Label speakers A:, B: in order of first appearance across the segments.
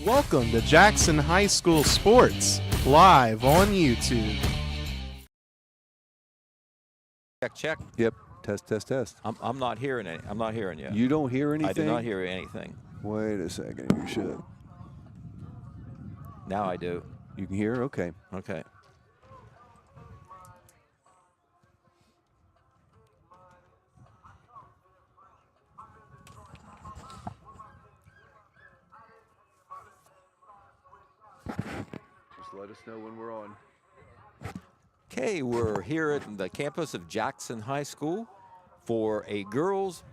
A: Welcome to Jackson High School Sports, live on YouTube.
B: Check.
C: Yep. Test.
B: I'm not hearing it. I'm not hearing you.
C: You don't hear anything?
B: I do not hear anything.
C: Wait a second. You should.
B: Now I do.
C: You can hear? Okay.
B: Okay.
C: Just let us know when we're on.
B: Okay, we're here at the campus of Jackson High School for a girls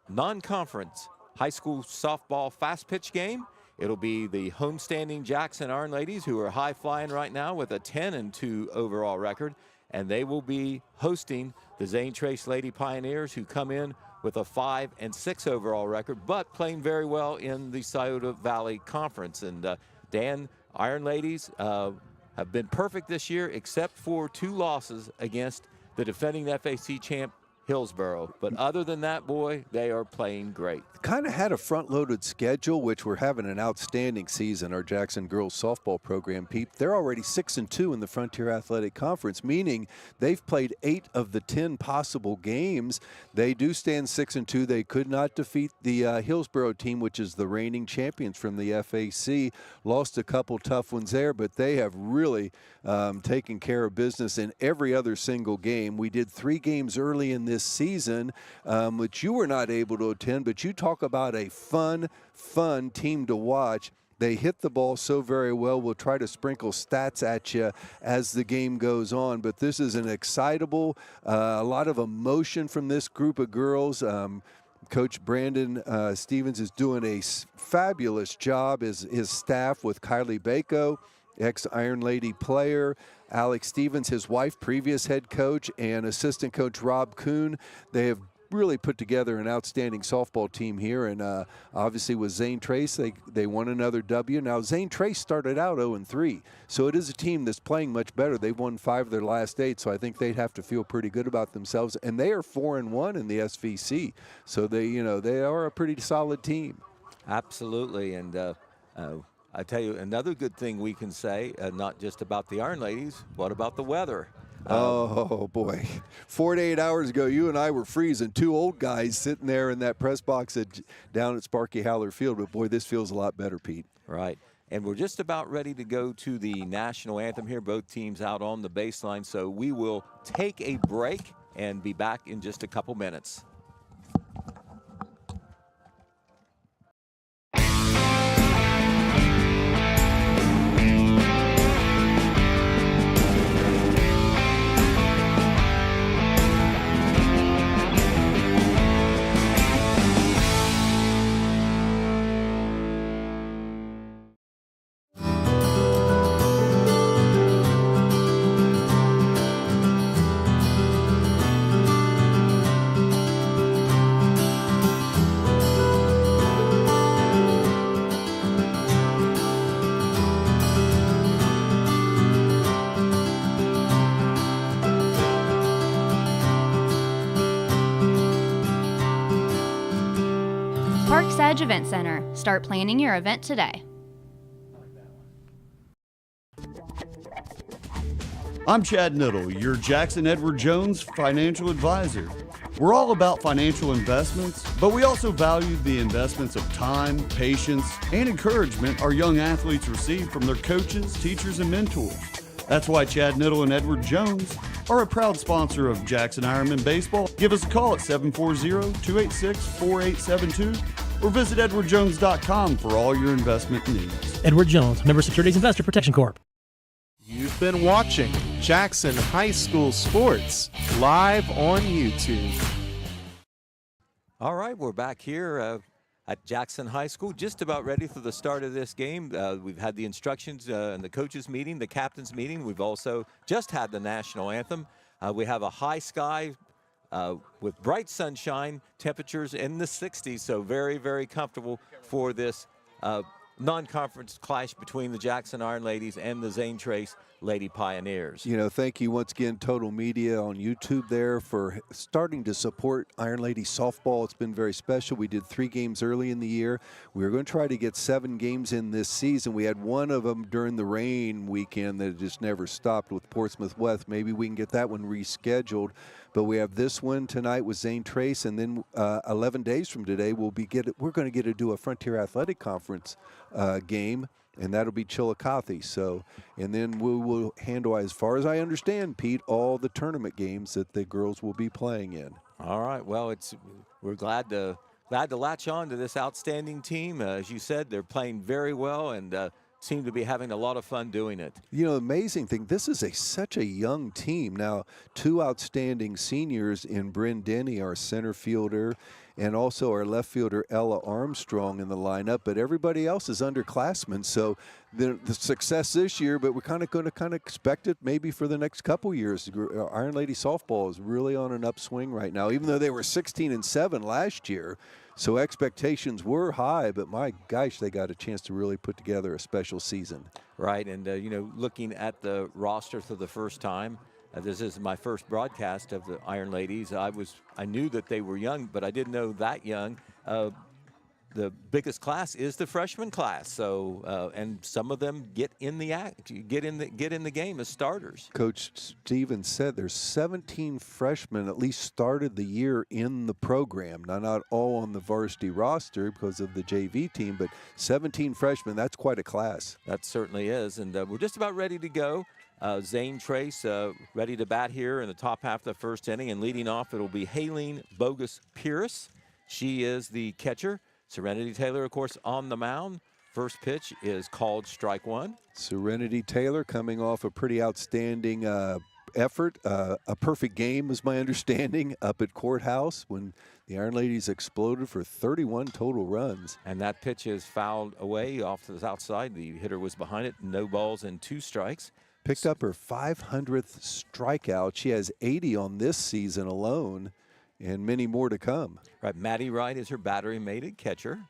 B: non-conference high school softball fast pitch game. It'll be the homestanding Jackson Iron Ladies, who are high flying right now with a 10-2 overall record, and they will be hosting the Zane Trace Lady Pioneers, who come in with a 5-6 overall record, but playing very well in the Scioto Valley Conference. And Dan, Iron Ladies have been perfect this year, except for 2 losses against the defending FAC champ Hillsboro. But other than that, boy, they are playing great.
C: Kind of had a front-loaded schedule, which we're having an outstanding season. Our Jackson girls softball program, Pete, they're already 6-2 in the Frontier Athletic Conference, meaning they've played 8 of the 10 possible games. They do stand 6-2. They could not defeat the Hillsboro team, which is the reigning champions from the FAC. Lost a couple tough ones there, but they have really taken care of business in every other single game. We did 3 games early in this season, which you were not able to attend, but you talk about a fun team to watch. They hit the ball so very well. We'll try to sprinkle stats at you as the game goes on, but this is an excitable, a lot of emotion from this group of girls. Coach Brandon Stevens is doing a fabulous job, his staff with Kylie Bako, ex-Iron Lady player, Alex Stevens, his wife, previous head coach, and assistant coach Rob Kuhn. They have really put together an outstanding softball team here, and obviously with Zane Trace, they won another W. Now, Zane Trace started out 0-3, so it is a team that's playing much better. They've won 5 of their last 8, so I think they'd have to feel pretty good about themselves, and they are 4-1 in the SVC, so they are a pretty solid team.
B: Absolutely, and I tell you, another good thing we can say, not just about the Iron Ladies, what about the weather?
C: Oh, boy. 4 to 8 hours ago, you and I were freezing. 2 old guys sitting there in that press box down at Sparky Howler Field. But, boy, this feels a lot better, Pete.
B: Right. And we're just about ready to go to the national anthem here. Both teams out on the baseline. So we will take a break and be back in just a couple minutes.
D: Parks Edge Event Center. Start planning your event today.
E: I'm Chad Niddle, your Jackson Edward Jones financial advisor. We're all about financial investments, but we also value the investments of time, patience, and encouragement our young athletes receive from their coaches, teachers, and mentors. That's why Chad Niddle and Edward Jones are a proud sponsor of Jackson Ironman Baseball. Give us a call at 740-286-4872 or visit edwardjones.com for all your investment needs.
F: Edward Jones, Member Securities Investor Protection Corp.
A: You've been watching Jackson High School Sports, live on YouTube.
B: All right, we're back here at Jackson High School, just about ready for the start of this game. We've had the instructions and the coaches meeting, the captains meeting. We've also just had the national anthem. We have a high sky with bright sunshine, temperatures in the 60s, so very, very comfortable for this non-conference clash between the Jackson Iron Ladies and the Zane Trace Lady Pioneers.
C: You know, thank you once again, Total Media on YouTube there, for starting to support Iron Lady softball. It's been very special. We did 3 games early in the year. We were going to try to get 7 games in this season. We had one of them during the rain weekend that just never stopped with Portsmouth West. Maybe we can get that one rescheduled. But we have this one tonight with Zane Trace, and then 11 days from today we're going to get to do a Frontier Athletic Conference game, and that'll be Chillicothe. So, and then we will handle, as far as I understand, Pete, all the tournament games that the girls will be playing in.
B: All right. Well, we're glad to latch on to this outstanding team. As you said, they're playing very well and seem to be having a lot of fun doing it.
C: You know, amazing thing, this is such a young team. Now, 2 outstanding seniors in Bryn Denny, our center fielder, and also our left fielder, Ella Armstrong, in the lineup. But everybody else is underclassmen. So the success this year, but we're going to expect it maybe for the next couple years. Iron Lady softball is really on an upswing right now, even though they were 16-7 last year. So expectations were high, but my gosh, they got a chance to really put together a special season.
B: Right, and you know, looking at the roster for the first time, this is my first broadcast of the Iron Ladies. I knew that they were young, but I didn't know that young. The biggest class is the freshman class, so and some of them get in the game as starters.
C: Coach Stevens said there's 17 freshmen at least started the year in the program. Now, not all on the varsity roster because of the JV team, but 17 freshmen, that's quite a class.
B: That certainly is, and we're just about ready to go. Zane Trace ready to bat here in the top half of the first inning, and leading off it'll be Haleen Bogus Pierce. She is the catcher. Serenity Taylor, of course, on the mound. First pitch is called strike 1.
C: Serenity Taylor coming off a pretty outstanding effort. A perfect game is my understanding up at Courthouse when the Iron Ladies exploded for 31 total runs.
B: And that pitch is fouled away off to the outside. The hitter was behind it. No balls and 2 strikes.
C: Picked up her 500th strikeout. She has 80 on this season alone, and many more to come.
B: Right, Maddie Wright is her battery mate at catcher.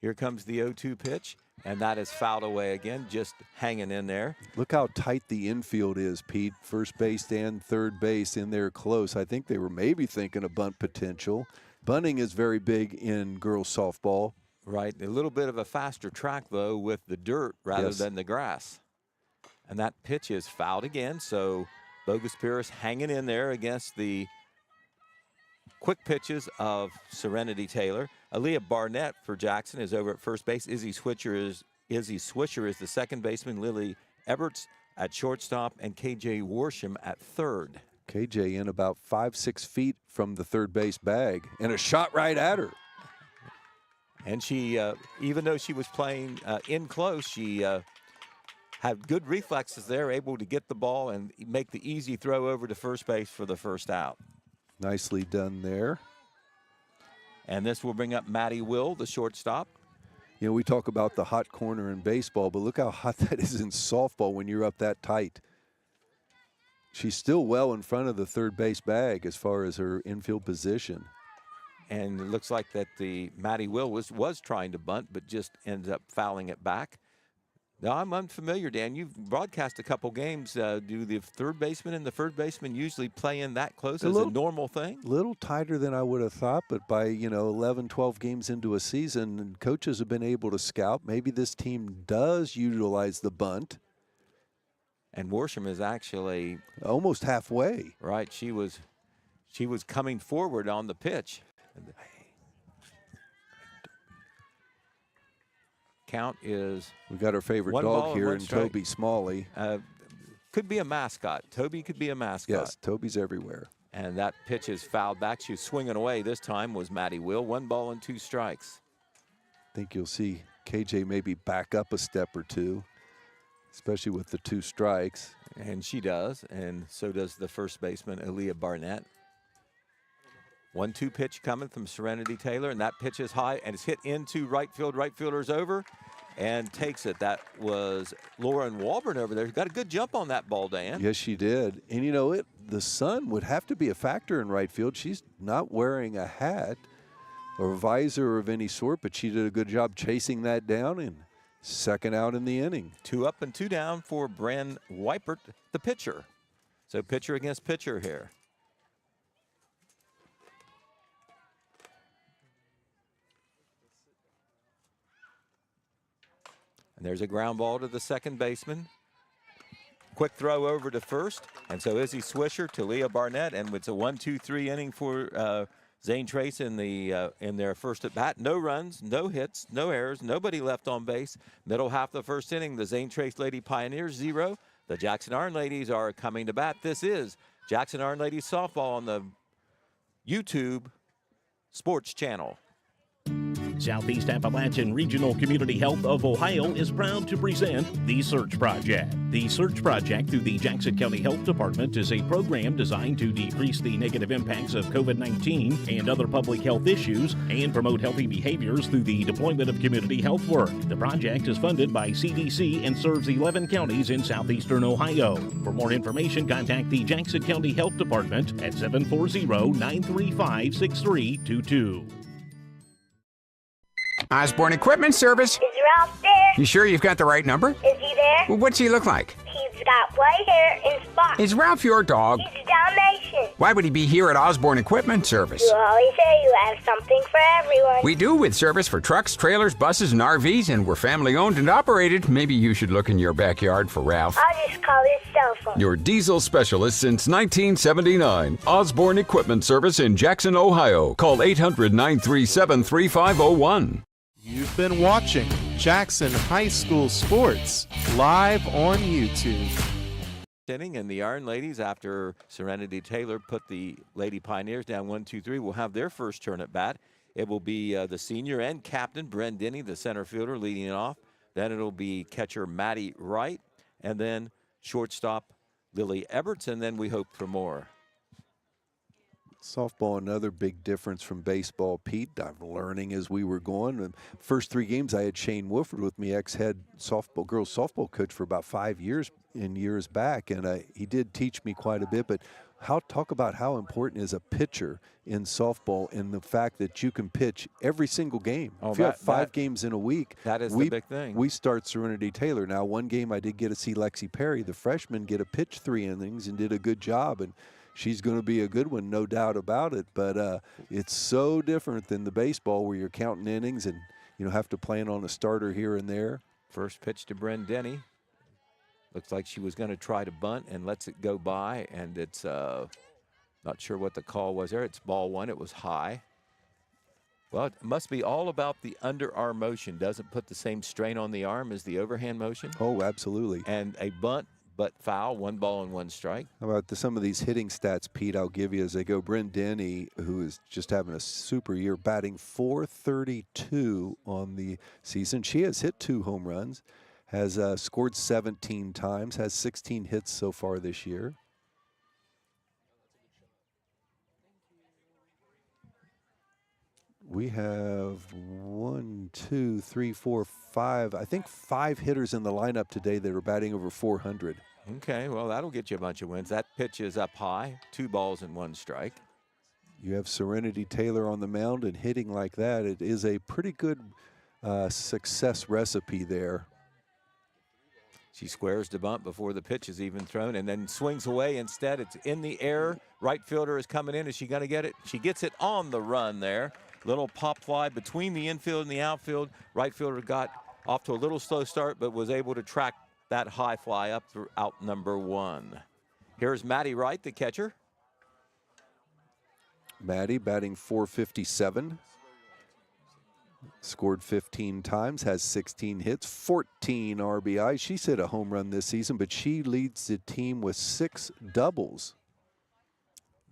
B: Here comes the 0-2 pitch, and that is fouled away again, just hanging in there.
C: Look how tight the infield is, Pete. First base and third base in there close. I think they were maybe thinking of bunt potential. Bunting is very big in girls softball.
B: Right, a little bit of a faster track, though, with the dirt rather than the grass. And that pitch is fouled again, so Bogus Pierce hanging in there against the quick pitches of Serenity Taylor. Aaliyah Barnett for Jackson is over at first base. Izzy Swisher is the second baseman. Lily Eberts at shortstop, and KJ Worsham at third.
C: KJ in about 5-6 feet from the third base bag, and a shot right at her.
B: And she, even though she was playing in close, she had good reflexes there, able to get the ball and make the easy throw over to first base for the first out.
C: Nicely done there.
B: And this will bring up Maddie Will, the shortstop.
C: You know, we talk about the hot corner in baseball, but look how hot that is in softball when you're up that tight. She's still well in front of the third base bag as far as her infield position.
B: And it looks like that the Maddie Will was trying to bunt, but just ends up fouling it back. Now, I'm unfamiliar, Dan. You've broadcast a couple games. Do the third baseman and the first baseman usually play in that close as a normal thing?
C: A little tighter than I would have thought, but by, 11, 12 games into a season, and coaches have been able to scout. Maybe this team does utilize the bunt.
B: And Worsham is actually
C: almost halfway.
B: Right. She was coming forward on the pitch. Count is
C: we got our favorite dog here in Toby Smalley.
B: Could be a mascot. Toby could be a mascot.
C: Yes, Toby's everywhere.
B: And that pitch is fouled back. She was swinging away. This time was Maddie Will. 1 ball and 2 strikes.
C: I think you'll see KJ maybe back up a step or two, especially with the 2 strikes.
B: And she does, and so does the first baseman, Aaliyah Barnett. 1-2 pitch coming from Serenity Taylor, and that pitch is high, and it's hit into right field. Right fielder's over and takes it. That was Lauren Walburn over there. Got a good jump on that ball, Dan.
C: Yes, she did. And the sun would have to be a factor in right field. She's not wearing a hat. or visor of any sort, but she did a good job chasing that down and second out in the inning.
B: 2 up and 2 down for Bren Weipert, the pitcher. So pitcher against pitcher here. And there's a ground ball to the second baseman. Quick throw over to first. And so Izzy Swisher to Leah Barnett. And it's a 1-2-3 inning for Zane Trace in their first at bat. No runs, no hits, no errors, nobody left on base. Middle half of the first inning, the Zane Trace Lady Pioneers 0. The Jackson Iron Ladies are coming to bat. This is Jackson Iron Ladies softball on the YouTube Sports Channel.
G: Southeast Appalachian Regional Community Health of Ohio is proud to present The Search Project. The Search Project through the Jackson County Health Department is a program designed to decrease the negative impacts of COVID-19 and other public health issues and promote healthy behaviors through the deployment of community health work. The project is funded by CDC and serves 11 counties in southeastern Ohio. For more information, contact the Jackson County Health Department at 740-935-6322.
H: Osborne Equipment Service.
I: Is Ralph there?
H: You sure you've got the right number?
I: Is he there?
H: Well, what's he look like?
I: He's got white hair and spots.
H: Is Ralph your dog?
I: He's a Dalmatian.
H: Why would he be here at Osborne Equipment Service?
I: You always say you have something for everyone.
H: We do, with service for trucks, trailers, buses, and RVs, and we're family owned and operated. Maybe you should look in your backyard for Ralph.
I: I'll just call his cell phone.
J: Your diesel specialist since 1979. Osborne Equipment Service in Jackson, Ohio. Call 800-937-3501.
A: You've been watching Jackson High School Sports live on YouTube.
B: Inning, and the Iron Ladies, after Serenity Taylor put the Lady Pioneers down 1-2-3, will have their first turn at bat. It will be the senior and captain, Bren Denny, the center fielder, leading it off. Then it'll be catcher Maddie Wright, and then shortstop Lily Eberts, and then we hope for more.
C: Softball, another big difference from baseball, Pete. I'm learning as we were going. The first 3 games, I had Shane Wolford with me, ex-head girls softball coach for about 5 years back, and he did teach me quite a bit. But talk about how important is a pitcher in softball, and the fact that you can pitch every single game.
B: Oh,
C: if you have 5 games in a week,
B: that is the big thing.
C: We start Serenity Taylor. Now, one game I did get to see Lexi Perry, the freshman, get a pitch 3 innings and did a good job. And she's going to be a good one, no doubt about it. But it's so different than the baseball where you're counting innings and have to plan on a starter here and there.
B: First pitch to Bren Denny. Looks like she was going to try to bunt and lets it go by, and it's not sure what the call was there. It's ball 1. It was high. Well, it must be all about the underarm motion. Doesn't put the same strain on the arm as the overhand motion.
C: Oh, absolutely.
B: And a bunt, but foul, 1 ball and 1 strike.
C: How about some of these hitting stats, Pete, I'll give you as they go. Bren Denny, who is just having a super year, batting .432 on the season. She has hit 2 home runs, has scored 17 times, has 16 hits so far this year. We have 1, 2, 3, 4, 5, I think 5 hitters in the lineup today that are batting over 400.
B: Okay, well, that'll get you a bunch of wins. That pitch is up high, 2 balls and 1 strike.
C: You have Serenity Taylor on the mound, and hitting like that, it is a pretty good success recipe there.
B: She squares the bunt before the pitch is even thrown and then swings away instead. It's in the air. Right fielder is coming in. Is she going to get it? She gets it on the run there. Little pop fly between the infield and the outfield. Right fielder got off to a little slow start, but was able to track that high fly up through out number 1. Here's Maddie Wright, the catcher.
C: Maddie batting .457. Scored 15 times, has 16 hits, 14 RBI. She's hit a home run this season, but she leads the team with 6 doubles.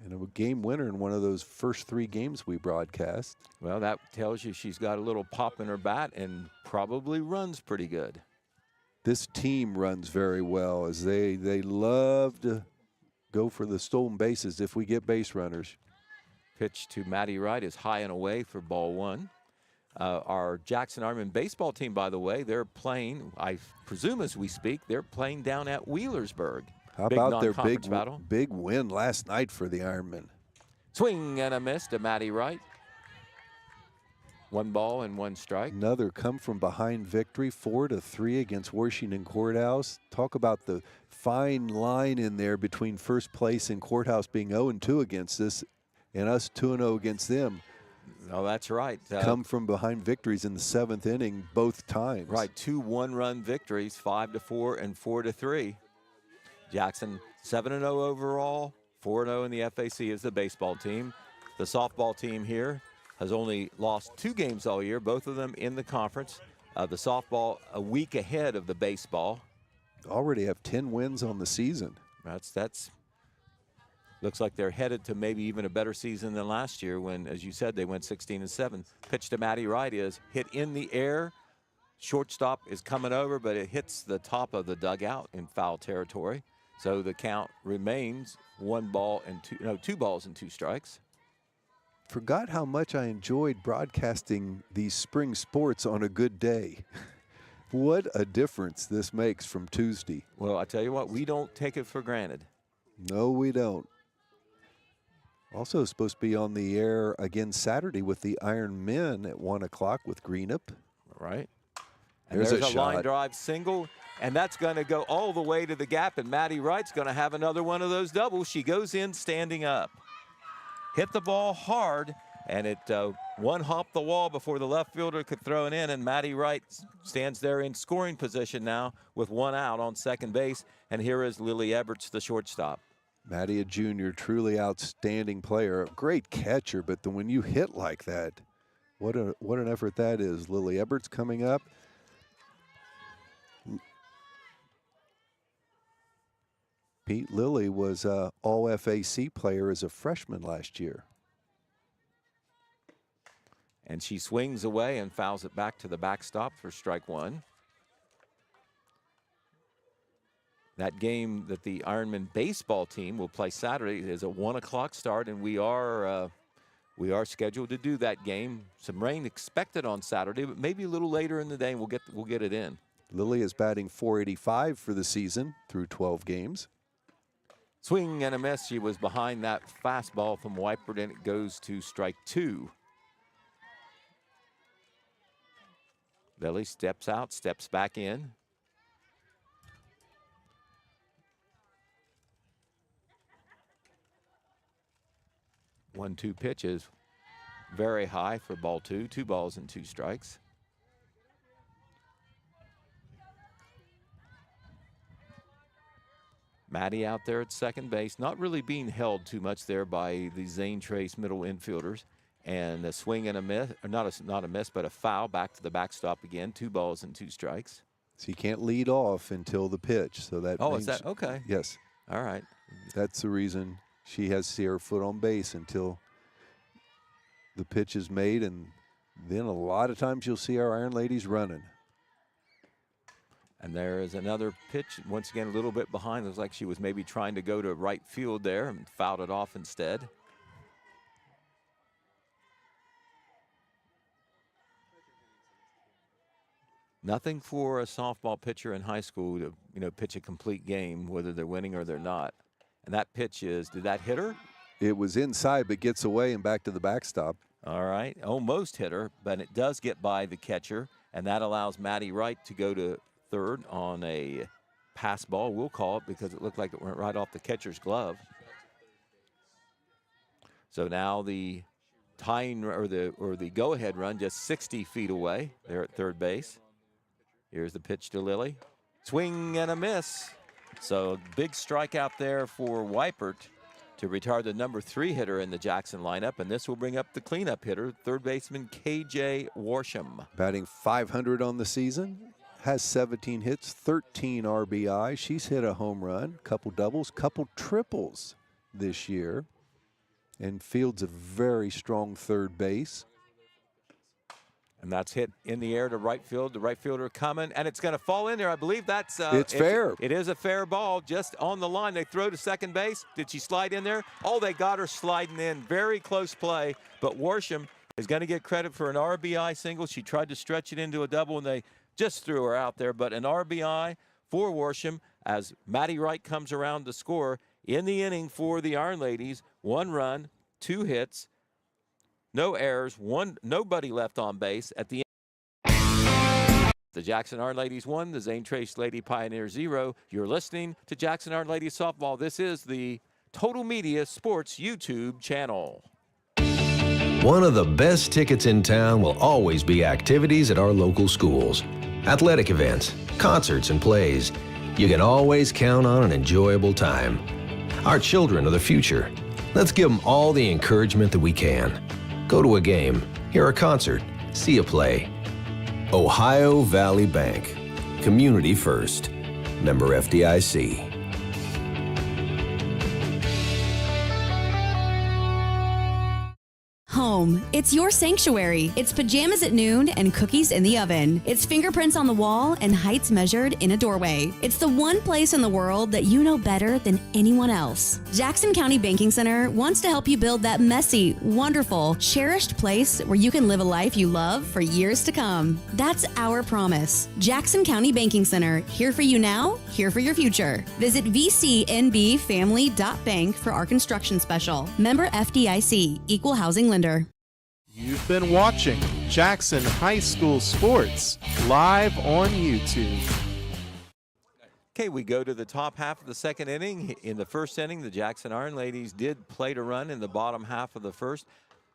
C: And a game winner in one of those first 3 games we broadcast.
B: Well, that tells you she's got a little pop in her bat and probably runs pretty good.
C: This team runs very well, as they love to go for the stolen bases if we get base runners.
B: Pitch to Maddie Wright is high and away for ball 1. Our Jackson Ironman baseball team, by the way, they're playing, I presume as we speak, they're playing down at Wheelersburg.
C: How about their big win last night for the Ironmen?
B: Swing and a miss to Maddie Wright. 1 ball and 1 strike.
C: Another come from behind victory, 4-3 against Washington Courthouse. Talk about the fine line in there between first place and Courthouse being 0-2 against us and us 2-0 against them.
B: Oh, that's right.
C: Come from behind victories in the 7th inning both times.
B: Right, 2 one-run victories, 5-4 and 4-3. Jackson 7-0 overall, 4-0 in the FAC as the baseball team. The softball team here has only lost 2 games all year, both of them in the conference. The softball a week ahead of the baseball.
C: Already have 10 wins on the season.
B: That's looks like they're headed to maybe even a better season than last year when, as you said, they went 16-7. Pitch to Maddie Wright is hit in the air. Shortstop is coming over, but it hits the top of the dugout in foul territory. So the count remains 2 balls and 2 strikes.
C: Forgot how much I enjoyed broadcasting these spring sports on a good day. What a difference this makes from Tuesday.
B: Well, I tell you what, we don't take it for granted.
C: No, we don't. Also supposed to be on the air again Saturday with the Iron Men at 1 o'clock with Greenup.
B: Right. And
C: There's
B: a
C: shot.
B: line drive single, and that's going to go all the way to the gap, and Maddie Wright's going to have another one of those doubles. She goes in standing up. Hit the ball hard, and it one hopped the wall before the left fielder could throw it in, and Maddie Wright stands there in scoring position now with 1 out on second base, and here is Lily Eberts, the shortstop.
C: Maddie, a junior, truly outstanding player, a great catcher, but when you hit like that, what an effort that is. Lily Eberts coming up. Pete, Lily was an all-FAC player as a freshman last year.
B: And she swings away and fouls it back to the backstop for strike 1. That game that the Ironman baseball team will play Saturday is a 1 o'clock start, and we are scheduled to do that game. Some rain expected on Saturday, but maybe a little later in the day, and we'll get it in.
C: Lily is batting .485 for the season through 12 games.
B: Swing and a miss. She was behind that fastball from Weipert, and it goes to strike 2. Lily steps out, steps back in. One-two pitch is very high for ball 2. 2 balls and 2 strikes. Maddie out there at second base, not really being held too much there by the Zane Trace middle infielders. And a swing and a miss, or not a miss, but a foul back to the backstop again. 2 balls and 2 strikes.
C: So you can't lead off until the pitch. So that
B: Oh,
C: means,
B: is that okay?
C: Yes.
B: All right.
C: That's the reason she has to see her foot on base until the pitch is made, and then a lot of times you'll see our Iron Ladies running.
B: And there is another pitch, once again a little bit behind. Looks like she was maybe trying to go to right field there and fouled it off instead. Nothing for a softball pitcher in high school to pitch a complete game, whether they're winning or they're not. And that pitch is, did that hit her?
C: It was inside, but gets away and back to the backstop.
B: All right, almost hit her, but it does get by the catcher, and that allows Maddie Wright to go to third on a pass ball. We'll call it because it looked like it went right off the catcher's glove. So now the tying or the go-ahead run just 60 feet away there at third base. Here's the pitch to Lily. Swing and a miss. So big strikeout there for Weipert to retire the number 3 hitter in the Jackson lineup, and this will bring up the cleanup hitter, third baseman KJ Warsham.
C: Batting .500 on the season, has 17 hits, 13 RBI. She's hit a home run, couple doubles, couple triples this year, and fields a very strong third base.
B: And that's hit in the air to right field. The right fielder coming, and it's going to fall in there. I believe that's
C: it's fair.
B: It is a fair ball, just on the line. They throw to second base. Did she slide in there? Oh, they got her sliding in. Very close play, but Warsham is going to get credit for an RBI single. She tried to stretch it into a double, and they just threw her out there. But an RBI for Warsham as Maddie Wright comes around to score in the inning for the Iron Ladies. 1 run, 2 hits. no errors, nobody left on base at the end. The Jackson Iron Ladies 1, the Zane Trace Lady Pioneer 0. You're listening to Jackson Iron Ladies Softball. This is the Total Media Sports YouTube channel.
K: One of the best tickets in town will always be activities at our local schools. Athletic events, concerts, and plays. You can always count on an enjoyable time. Our children are the future. Let's give them all the encouragement that we can. Go to a game, hear a concert, see a play. Ohio Valley Bank. Community first. Member FDIC.
L: Home. It's your sanctuary. It's pajamas at noon and cookies in the oven. It's fingerprints on the wall and heights measured in a doorway. It's the one place in the world that you know better than anyone else. Jackson County Banking Center wants to help you build that messy, wonderful, cherished place where you can live a life you love for years to come. That's our promise. Jackson County Banking Center, here for you now, here for your future. Visit vcnbfamily.bank for our construction special. Member FDIC, Equal Housing Lender.
A: You've been watching Jackson High School Sports live on YouTube.
B: Okay, we go to the top half of the second inning. In the first inning, the Jackson Iron Ladies did play to run in the bottom half of the first.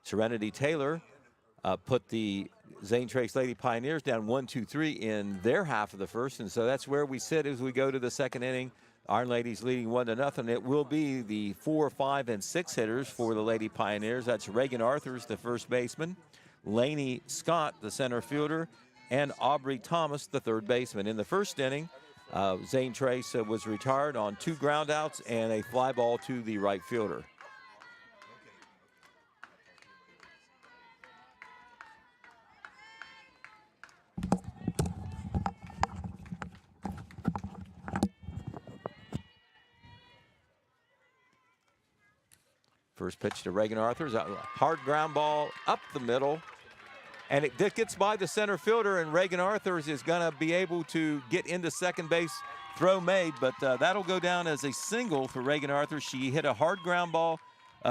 B: Serenity Taylor put the Zane Trace Lady Pioneers down 1-2-3 in their half of the first, and so that's where we sit as we go to the second inning. Iron Ladies leading 1-0. It will be the 4, 5, and 6 hitters for the Lady Pioneers. That's Reagan Arthurs, the first baseman, Lainey Scott, the center fielder, and Aubrey Thomas, the third baseman. In the first inning, Zane Trace was retired on 2 groundouts and a fly ball to the right fielder. First pitch to Reagan Arthurs, a hard ground ball up the middle, and it gets by the center fielder, and Reagan Arthurs is going to be able to get into second base. Throw made, but that'll go down as a single for Reagan Arthurs. She hit a hard ground ball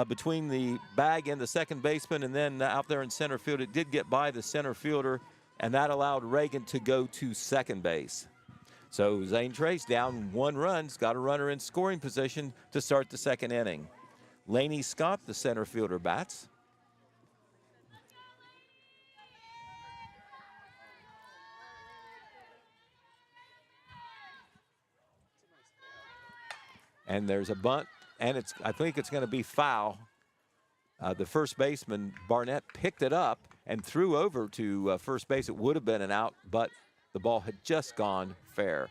B: between the bag and the second baseman, and then out there in center field, it did get by the center fielder, and that allowed Reagan to go to second base. So Zane Trace down 1 run, has got a runner in scoring position to start the second inning. Lainey Scott, the center fielder, bats. And there's a bunt, and I think it's going to be foul. The first baseman, Barnett, picked it up and threw over to first base. It would have been an out, but the ball had just gone fair.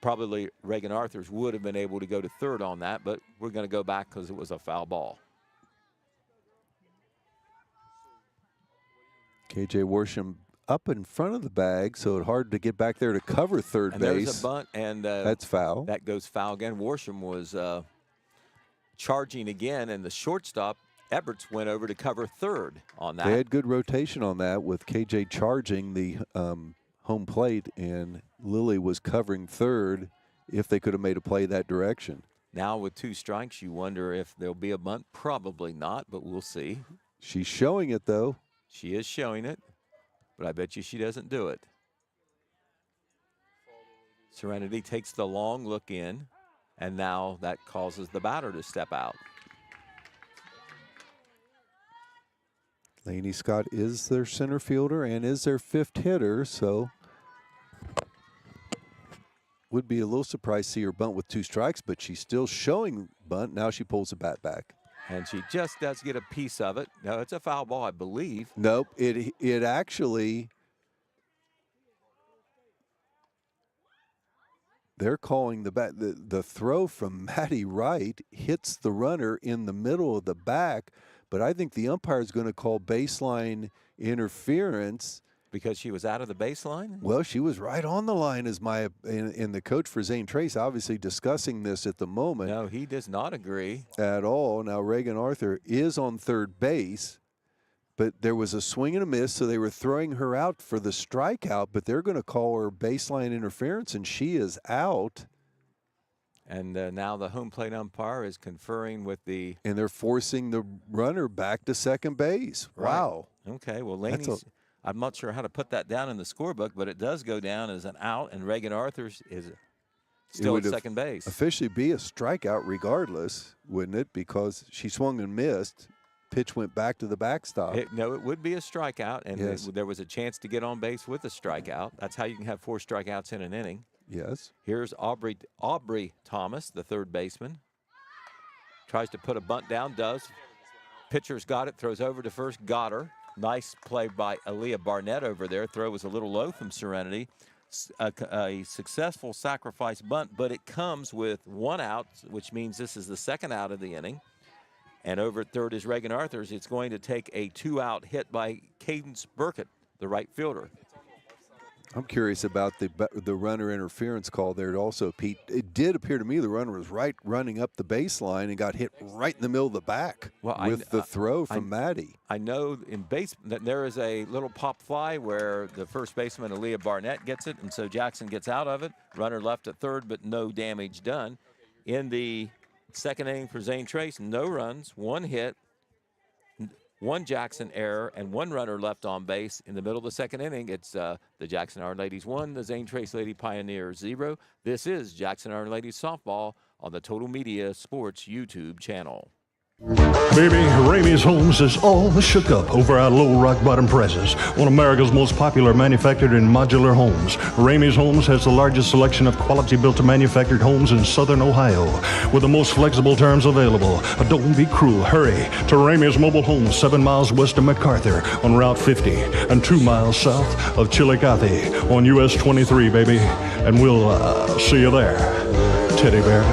B: Probably Reagan Arthurs would have been able to go to third on that, but we're going to go back because it was a foul ball.
C: KJ Worsham up in front of the bag, so it's hard to get back there to cover third base.
B: There's a bunt, and
C: that's foul.
B: That goes foul again. Worsham was charging again, and the shortstop, Eberts, went over to cover third on that.
C: They had good rotation on that with KJ charging the home plate, and Lily was covering third if they could have made a play that direction.
B: Now with 2 strikes, you wonder if there'll be a bunt. Probably not, but we'll see.
C: She's showing it, though.
B: She is showing it, but I bet you she doesn't do it. Serenity takes the long look in, and now that causes the batter to step out.
C: Lainey Scott is their center fielder and is their 5th hitter, so would be a little surprised to see her bunt with 2 strikes, but she's still showing bunt. Now she pulls the bat back.
B: And she just does get a piece of it. No, it's a foul ball, I believe.
C: Nope, it actually, they're calling the throw from Maddie Wright hits the runner in the middle of the back, but I think the umpire is going to call baseline interference.
B: Because she was out of the baseline?
C: Well, she was right on the line, as and the coach for Zane Trace obviously discussing this at the moment.
B: No, he does not agree.
C: At all. Now, Reagan Arthur is on third base, but there was a swing and a miss, so they were throwing her out for the strikeout, but they're going to call her baseline interference, and she is out.
B: And now the home plate umpire is conferring with the...
C: And they're forcing the runner back to second base.
B: Right.
C: Wow.
B: Okay, well, Laney's... I'm not sure how to put that down in the scorebook, but it does go down as an out, and Reagan Arthurs is still at second base.
C: Officially be a strikeout regardless, wouldn't it? Because she swung and missed. Pitch went back to the backstop.
B: No, it would be a strikeout, and
C: yes.
B: there was a chance to get on base with a strikeout. That's how you can have 4 strikeouts in an inning.
C: Yes.
B: Here's Aubrey Thomas, the third baseman. Tries to put a bunt down, does. Pitcher's got it, throws over to first, got her. Nice play by Aaliyah Barnett over there. Throw was a little low from Serenity. A successful sacrifice bunt, but it comes with 1 out, which means this is the second out of the inning. And over at third is Reagan Arthurs. It's going to take a 2-out hit by Cadence Burkett, the right fielder.
C: I'm curious about the runner interference call there also, Pete. It did appear to me the runner was running up the baseline and got hit right in the middle of the back with the throw from Maddie.
B: I know in base that there is a little pop fly where the first baseman, Aaliyah Barnett, gets it, and so Jackson gets out of it. Runner left at third, but no damage done. In the second inning for Zane Trace, no runs, 1 hit, 1 Jackson error, and 1 runner left on base. In the middle of the second inning, it's the Jackson Iron Ladies 1, the Zane Trace Lady Pioneers 0. This is Jackson Iron Ladies softball on the Total Media Sports YouTube channel.
M: Baby, Ramey's Homes is all shook up over our low rock bottom prices. One of America's most popular manufactured and modular homes. Ramey's Homes has the largest selection of quality built to manufactured homes in southern Ohio with the most flexible terms available. Don't be cruel. Hurry to Ramey's Mobile Homes, 7 miles west of MacArthur on Route 50 and 2 miles south of Chillicothe on US 23, baby. And we'll see you there, Teddy Bear.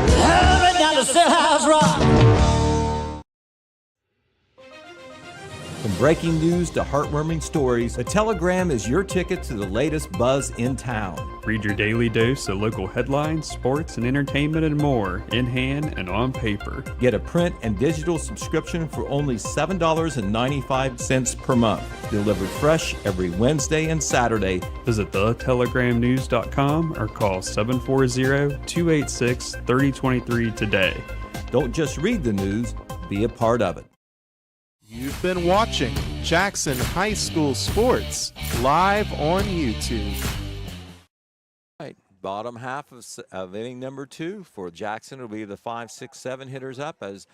B: From breaking news to heartwarming stories, the Telegram is your ticket to the latest buzz in town.
N: Read your daily dose of local headlines, sports, and entertainment and more in hand and on paper.
B: Get a print and digital subscription for only $7.95 per month. Delivered fresh every Wednesday and Saturday.
N: Visit thetelegramnews.com or call 740-286-3023 today.
B: Don't just read the news, be a part of it.
A: You've been watching Jackson High School Sports live on YouTube.
B: Right, bottom half of inning number 2 for Jackson will be the 5, 6, 7 hitters up as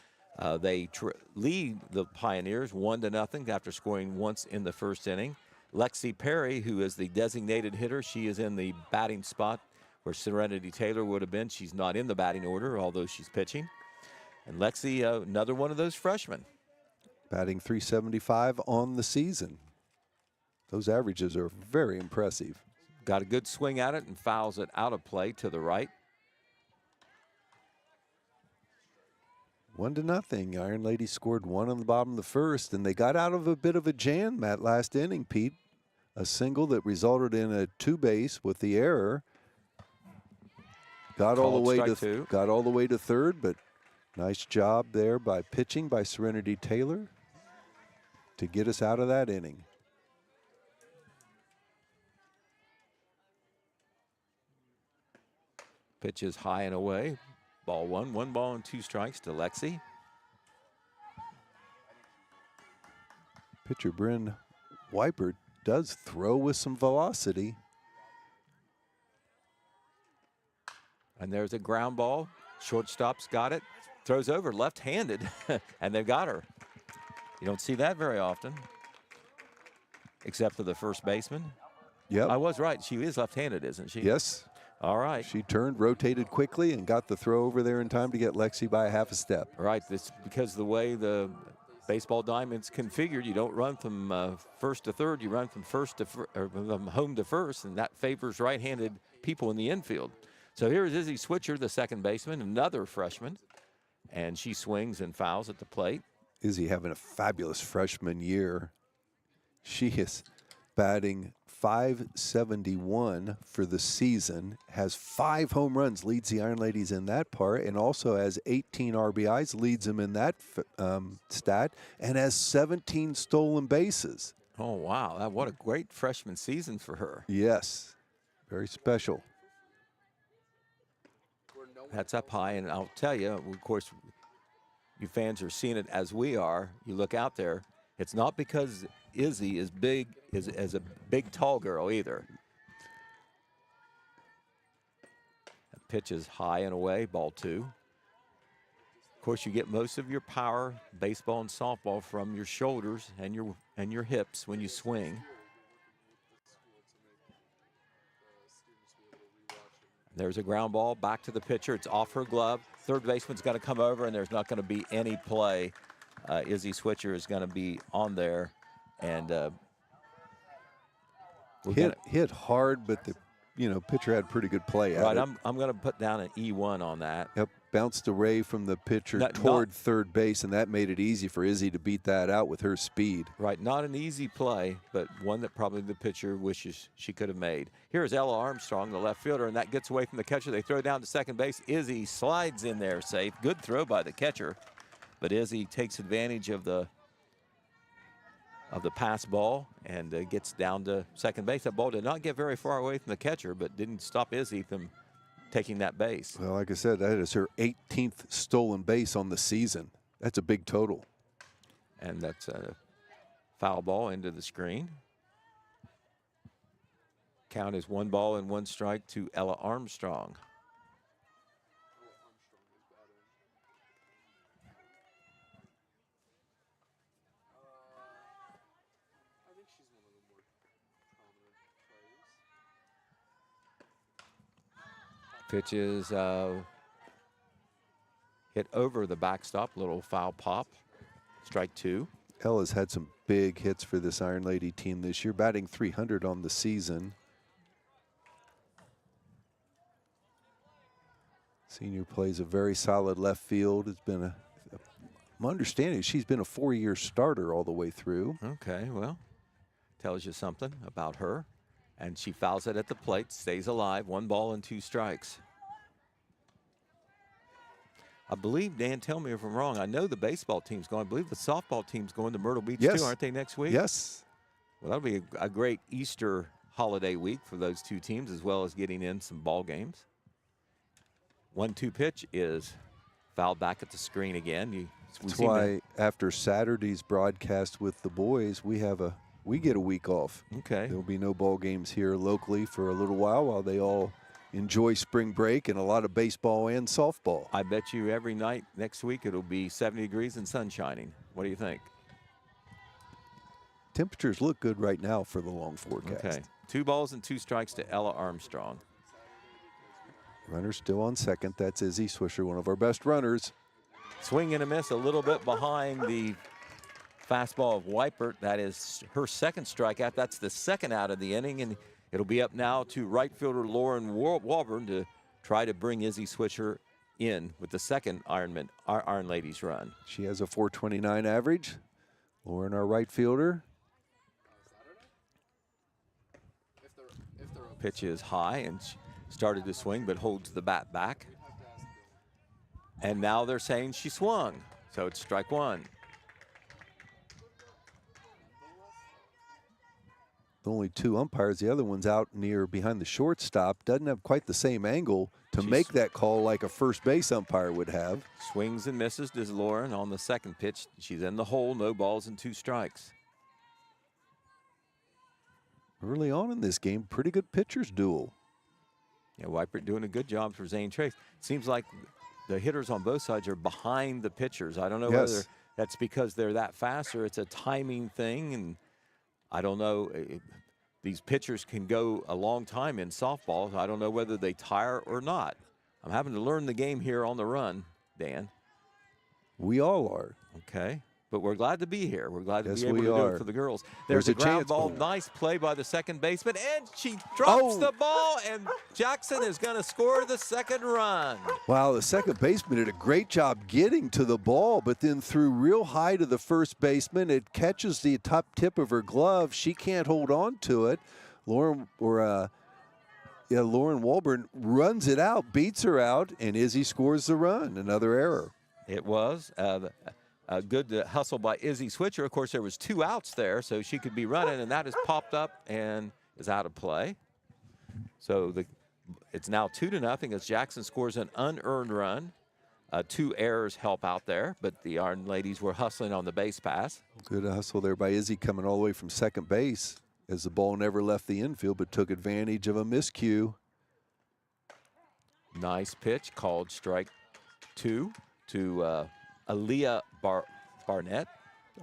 B: they lead the Pioneers 1-0 after scoring once in the first inning. Lexi Perry, who is the designated hitter, she is in the batting spot where Serenity Taylor would have been. She's not in the batting order, although she's pitching. And Lexi, another one of those freshmen.
C: Batting .375 on the season. Those averages are very impressive.
B: Got a good swing at it and fouls it out of play to the right.
C: 1-0. Iron Ladies scored 1 on the bottom of the first, and they got out of a bit of a jam that last inning, Pete. A single that resulted in a 2-base with the error. Got all the way to third, but nice job there by pitching by Serenity Taylor to get us out of that inning.
B: Pitch is high and away. Ball 1, 1 ball and 2 strikes to Lexi.
C: Pitcher Bryn Weipert does throw with some velocity.
B: And there's a ground ball. Shortstop's got it. Throws over left-handed, and they've got her. You don't see that very often, except for the first baseman.
C: Yep.
B: I was right. She is left-handed, isn't she?
C: Yes.
B: All right.
C: She turned, rotated quickly, and got the throw over there in time to get Lexi by a half a step.
B: Right. This because the way the baseball diamond's configured, you don't run from first to third. You run from from home to first, and that favors right-handed people in the infield. So here's Izzy Switcher, the second baseman, another freshman, and she swings and fouls at the plate.
C: Izzy having a fabulous freshman year. She is batting .571 for the season, has 5 home runs, leads the Iron Ladies in that part, and also has 18 RBIs, leads them in that stat, and has 17 stolen bases.
B: Oh, wow. What a great freshman season for her.
C: Yes, very special.
B: That's up high, and I'll tell you, of course, you fans are seeing it as we are. You look out there. It's not because Izzy is big, is a big, tall girl either. That pitch is high and away, ball 2. Of course, you get most of your power, baseball and softball, from your shoulders and your hips when you swing. There's a ground ball back to the pitcher. It's off her glove. Third baseman's got to come over, and there's not going to be any play. Izzy Switcher is going to be on there, and
C: hit hard, but the pitcher had pretty good play at
B: right.
C: it.
B: I'm going to put down an E1 on that.
C: Yep, bounced away from the pitcher toward third base, and that made it easy for Izzy to beat that out with her speed.
B: Right, not an easy play, but one that probably the pitcher wishes she could have made. Here's Ella Armstrong, the left fielder, and that gets away from the catcher. They throw down to second base. Izzy slides in there safe. Good throw by the catcher, but Izzy takes advantage of the pass ball and gets down to second base. That ball did not get very far away from the catcher, but didn't stop Izzy from taking that base.
C: Well, like I said, that is her 18th stolen base on the season. That's a big total.
B: And that's a foul ball into the screen. Count is 1 ball and 1 strike to Ella Armstrong. Pitch is hit over the backstop, little foul pop, strike 2.
C: Ella's had some big hits for this Iron Lady team this year, batting .300 on the season. Senior plays a very solid left field. It's been my understanding is she's been a 4-year starter all the way through.
B: Okay, well, tells you something about her. And she fouls it at the plate, stays alive, 1 ball and 2 strikes. I believe, Dan, tell me if I'm wrong. I know the baseball team's going. I believe the softball team's going to Myrtle Beach too, aren't they, next week?
C: Yes.
B: Well, that'll be a great Easter holiday week for those 2 teams, as well as getting in some ball games. 1-2 pitch is fouled back at the screen again.
C: That's why after Saturday's broadcast with the boys, we get a week off.
B: Okay.
C: There'll be no ball games here locally for a little while they all enjoy spring break and a lot of baseball and softball.
B: I bet you every night next week it'll be 70 degrees and sun shining. What do you think?
C: Temperatures look good right now for the long forecast.
B: Okay. 2 balls and 2 strikes to Ella Armstrong.
C: Runner still on second. That's Izzy Swisher, one of our best runners.
B: Swing and a miss, a little bit behind the fastball of Weipert. That is her second strikeout. That's the second out of the inning, and it'll be up now to right fielder Lauren Walburn to try to bring Izzy Swisher in with the second Iron Ladies run.
C: She has a .429 average. Lauren, our right fielder.
B: Pitch is high and started to swing, but holds the bat back. And now they're saying she swung, so it's strike 1.
C: Only 2 umpires. The other one's out near behind the shortstop. Doesn't have quite the same angle to make that call like a first base umpire would have.
B: Swings and misses does Lauren on the second pitch. She's in the hole, no balls and 2 strikes.
C: Early on in this game, pretty good pitchers duel.
B: Yeah, Weipert doing a good job for Zane Trace. Seems like the hitters on both sides are behind the pitchers. I don't know whether that's because they're that fast or it's a timing thing, and I don't know. These pitchers can go a long time in softball. I don't know whether they tire or not. I'm having to learn the game here on the run, Dan.
C: We all are.
B: Okay. But we're glad to be here. We're glad to be able to do it for the girls.
C: There's
B: a ground
C: chance.
B: ball. Nice play by the second baseman. And she drops the ball, and Jackson is going to score the second run.
C: Wow, the second baseman did a great job getting to the ball, but then threw real high to the first baseman. It catches the top tip of her glove. She can't hold on to it. Lauren Walburn runs it out, beats her out, and Izzy scores the run. Another error.
B: It was. A good hustle by Izzy Switcher. Of course, there was 2 outs there, so she could be running, and that has popped up and is out of play. So It's now 2-0 as Jackson scores an unearned run. 2 errors help out there, but the Iron Ladies were hustling on the base pass.
C: Good hustle there by Izzy coming all the way from second base as the ball never left the infield but took advantage of a miscue.
B: Nice pitch called strike 2 to Aaliyah Barnett.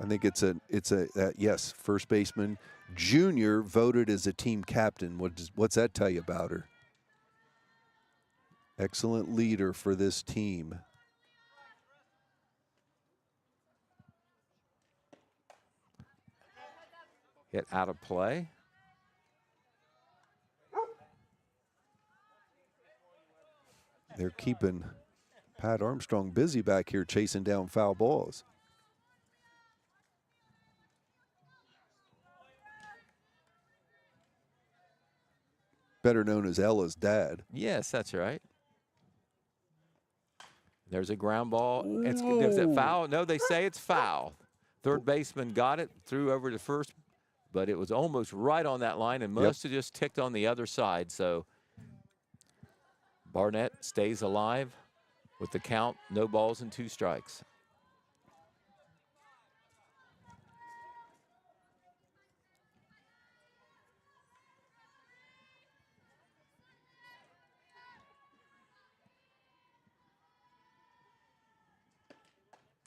C: I think it's a yes, first baseman junior voted as a team captain. What's that tell you about her? Excellent leader for this team.
B: Hit out of play.
C: They're keeping Pat Armstrong busy back here chasing down foul balls. Better known as Ella's dad.
B: Yes, that's right. There's a ground ball. Is it foul? No, they say it's foul. Third baseman got it, threw over to first, but it was almost right on that line and must have just ticked on the other side. So Barnett stays alive with the count, no balls and 2 strikes.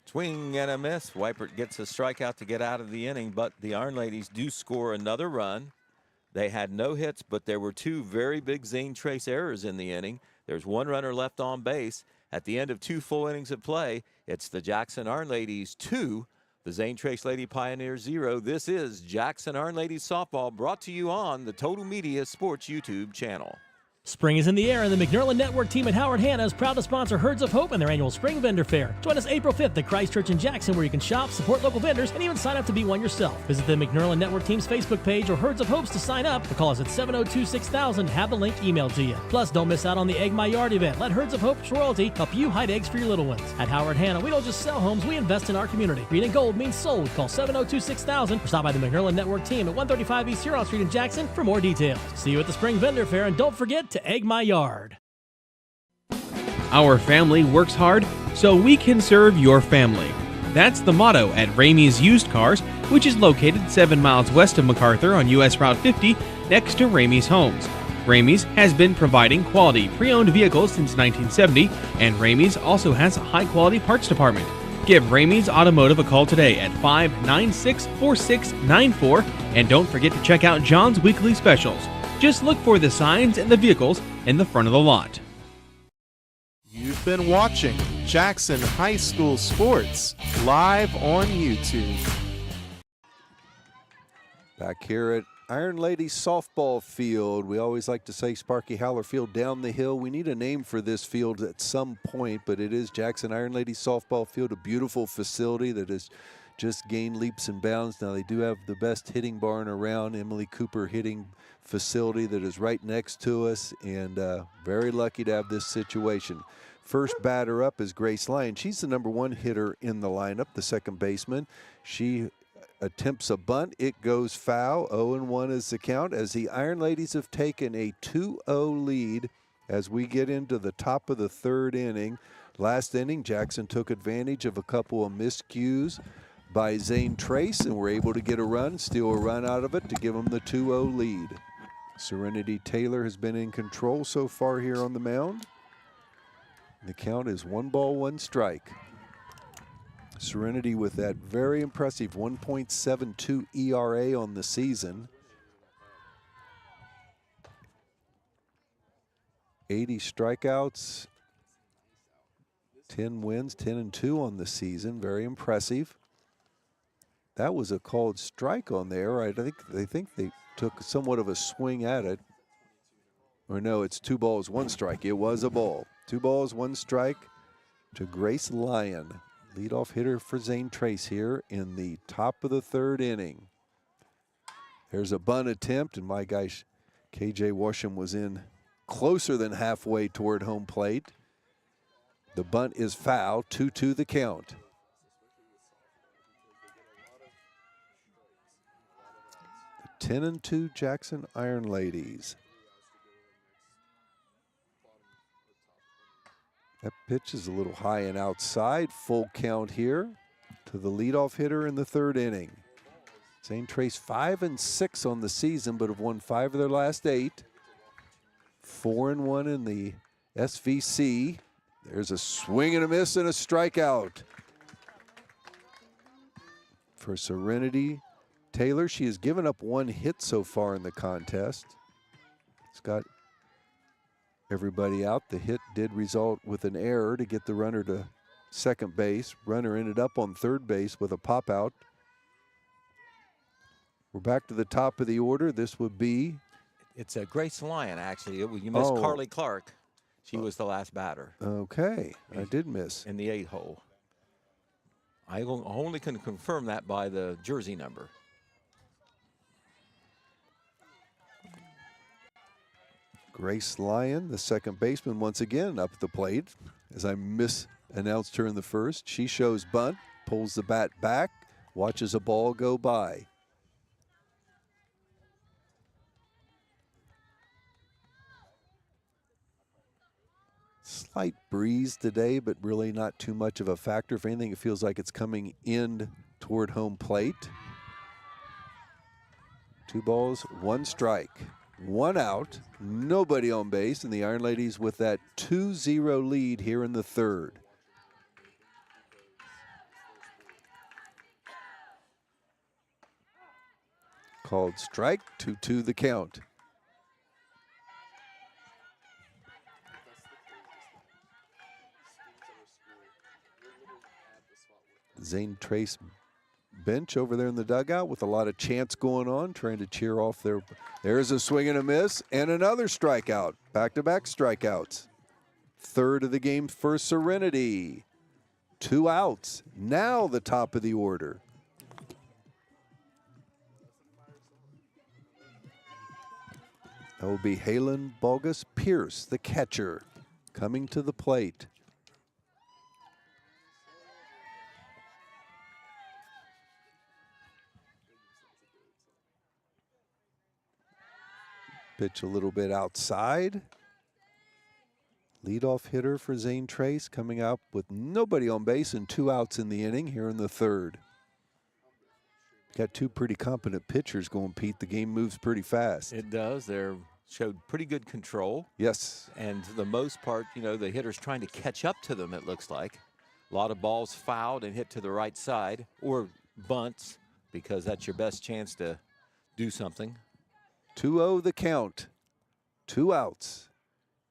B: Swing and a miss. Weipert gets a strikeout to get out of the inning, but the Iron Ladies do score another run. They had no hits, but there were 2 very big Zane Trace errors in the inning. There's 1 runner left on base. At the end of 2 full innings of play, it's the Jackson Iron Ladies 2, the Zane Trace Lady Pioneers 0. This is Jackson Iron Ladies Softball, brought to you on the Total Media Sports YouTube channel.
F: Spring is in the air, and the McNerland Network team at Howard Hanna is proud to sponsor Herds of Hope and their annual Spring Vendor Fair. Join us April 5th at Christ Church in Jackson, where you can shop, support local vendors, and even sign up to be one yourself. Visit the McNerland Network team's Facebook page or Herds of Hopes to sign up, or call us at 702-6000. Have the link emailed to you. Plus, don't miss out on the Egg My Yard event. Let Herds of Hope's royalty help you hide eggs for your little ones. At Howard Hanna, we don't just sell homes, we invest in our community. Green and gold means sold. Call 702-6000 or stop by the McNerland Network team at 135 East Huron Street in Jackson for more details. See you at the Spring Vendor Fair, and don't forget to egg my yard.
O: Our family works hard so we can serve your family. That's the motto at Ramey's Used Cars, which is located 7 miles west of MacArthur on US Route 50 next to Ramey's Homes. Ramey's has been providing quality pre-owned vehicles since 1970, and Ramey's also has a high-quality parts department. Give Ramey's Automotive a call today at 596-4694, and don't forget to check out John's weekly specials. Just look for the signs and the vehicles in the front of the lot.
A: You've been watching Jackson High School Sports live on YouTube.
C: Back here at Iron Ladies softball field, we always like to say Sparky Howler Field down the hill. We need a name for this field at some point, but it is Jackson Iron Ladies softball field, a beautiful facility that has just gained leaps and bounds. Now they do have the best hitting barn around, Emily Cooper hitting facility that is right next to us, and very lucky to have this situation. First batter up is Grace Lyon. She's the #1 hitter in the lineup, the second baseman. She attempts a bunt. It goes foul. 0-1 is the count as the Iron Ladies have taken a 2-0 lead as we get into the top of the 3rd inning. Last inning, Jackson took advantage of a couple of miscues by Zane Trace and were able to get a run, steal a run out of it to give them the 2-0 lead. Serenity Taylor has been in control so far here on the mound. The count is 1 ball, 1 strike. Serenity with that very impressive 1.72 ERA on the season. 80 strikeouts, 10 wins, 10-2 on the season. Very impressive. That was a called strike on there. I think they took somewhat of a swing at it. Or no, it's 2 balls, 1 strike. It was a ball. 2 balls, 1 strike to Grace Lyon. Leadoff hitter for Zane Trace here in the top of the 3rd inning. There's a bunt attempt, and my gosh, KJ Washam was in closer than halfway toward home plate. The bunt is foul, 2-2 the count. The 10-2 Jackson Iron Ladies. That pitch is a little high and outside. Full count here to the leadoff hitter in the third inning. Zane Trace 5-6 on the season, but have won 5 of their last 8. 4-1 in the SVC. There's a swing and a miss and a strikeout for Serenity Taylor. She has given up 1 hit so far in the contest. It's got everybody out. The hit did result with an error to get the runner to second base. Runner ended up on third base with a pop out. We're back to the top of the order. This would be...
B: It's a Grace Lyon, actually. You missed Carly Clark. She was the last batter.
C: Okay, I did miss.
B: In the 8 hole. I only can confirm that by the jersey number.
C: Grace Lyon, the second baseman, once again up at the plate. As I misannounced her in the first, she shows bunt, pulls the bat back, watches a ball go by. Slight breeze today, but really not too much of a factor. If anything, it feels like it's coming in toward home plate. 2 balls, 1 strike, 1 out, nobody on base, and the Iron Ladies with that 2-0 lead here in the third. Called strike, 2-2 the count. Zane Trace bench over there in the dugout with a lot of chants going on, trying to cheer off their... There's a swing and a miss and another strikeout. Back-to-back strikeouts. Third of the game for Serenity. 2 outs. Now the top of the order. That will be Halen Bogus Pierce, the catcher, coming to the plate. Pitch a little bit outside. Leadoff hitter for Zane Trace coming up with nobody on base and 2 outs in the inning here in the third. Got 2 pretty competent pitchers going, Pete. The game moves pretty fast.
B: It does. They're showed pretty good control.
C: Yes.
B: And for the most part, you know, the hitter's trying to catch up to them, it looks like. A lot of balls fouled and hit to the right side, or bunts, because that's your best chance to do something.
C: 2-0 the count. 2 outs.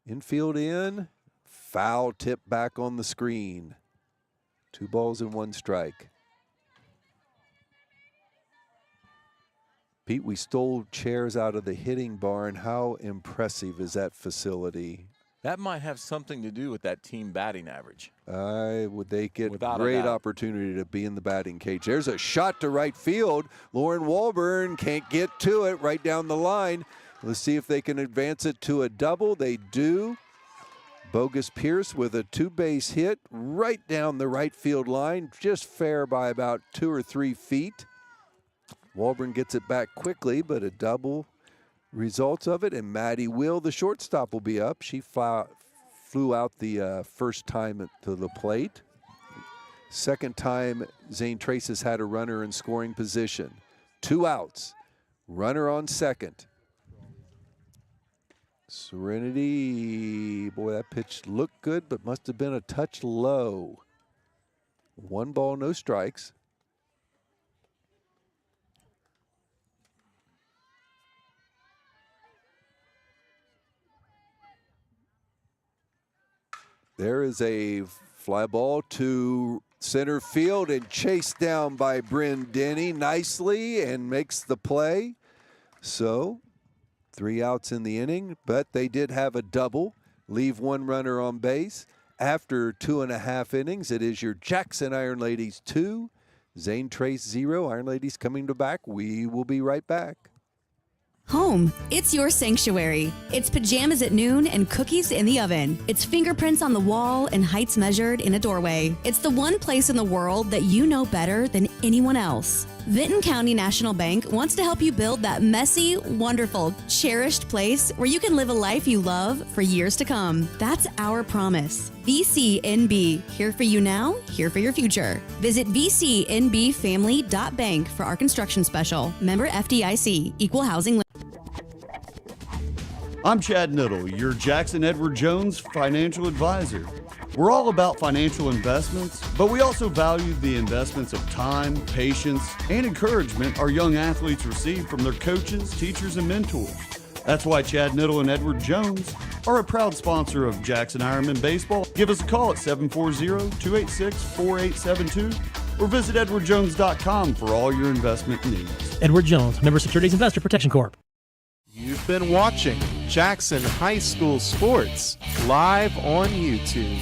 C: Infield in. Foul tip back on the screen. 2 balls and 1 strike. Pete, we stole chairs out of the hitting barn. How impressive is that facility?
B: That might have something to do with that team batting average.
C: They get
B: Without a
C: great
B: doubt.
C: opportunity to be in the batting cage. There's a shot to right field. Lauren Walburn can't get to it right down the line. Let's see if they can advance it to a double. They do. Bogus Pierce with a 2-base hit right down the right field line, just fair by about 2 or 3 feet. Walburn gets it back quickly, but a double results of it, and Maddie Will, the shortstop, will be up. She flew out the first time to the plate. Second time Zane Trace has had a runner in scoring position. 2 outs, runner on second. Serenity, boy, that pitch looked good, but must have been a touch low. 1 ball, no strikes. There is a fly ball to center field and chased down by Bryn Denny nicely and makes the play. So 3 outs in the inning, but they did have a double, leave 1 runner on base. After 2.5 innings, it is your Jackson Iron Ladies 2, Zane Trace 0. Iron Ladies coming to back. We will be right back.
L: Home, it's your sanctuary. It's pajamas at noon and cookies in the oven. It's fingerprints on the wall and heights measured in a doorway. It's the one place in the world that you know better than anyone else. Vinton County National Bank wants to help you build that messy, wonderful, cherished place where you can live a life you love for years to come. That's our promise. VCNB, here for you now, here for your future. Visit vcnbfamily.bank for our construction special. Member FDIC, Equal Housing.
E: I'm Chad Niddle, your Jackson Edward Jones financial advisor. We're all about financial investments, but we also value the investments of time, patience, and encouragement our young athletes receive from their coaches, teachers, and mentors. That's why Chad Niddle and Edward Jones are a proud sponsor of Jackson Ironman Baseball. Give us a call at 740-286-4872 or visit edwardjones.com for all your investment needs.
F: Edward Jones, Member Securities Investor Protection Corp.
A: You've been watching Jackson High School Sports live on YouTube.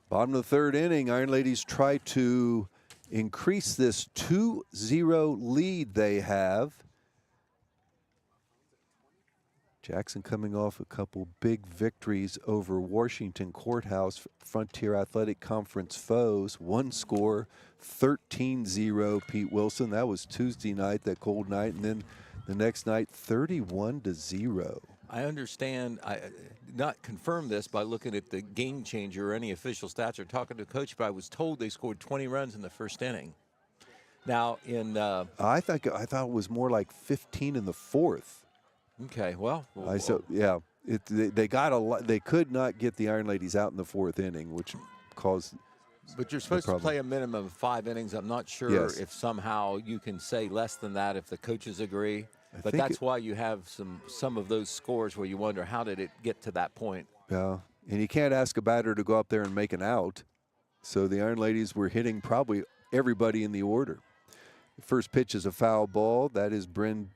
C: Bottom of the third inning, Iron Ladies try to increase this 2-0 lead they have. Jackson coming off a couple big victories over Washington Courthouse, Frontier Athletic Conference foes. One score, 13-0 Pete Wilson. That was Tuesday night, that cold night. And then the next night, 31-0.
B: I understand, I not confirm this by looking at the game changer or any official stats or talking to coach, but I was told they scored 20 runs in the first inning. Now in
C: I thought it was more like 15 in the fourth.
B: Okay, well,
C: yeah, they got a lot. They could not get the Iron Ladies out in the fourth inning, which caused.
B: But you're supposed to play a minimum of 5 innings. I'm not sure if somehow you can say less than that if the coaches agree. But that's why you have some of those scores where you wonder how did it get to that point.
C: Yeah, and you can't ask a batter to go up there and make an out. So the Iron Ladies were hitting probably everybody in the order. The first pitch is a foul ball. That is Bryn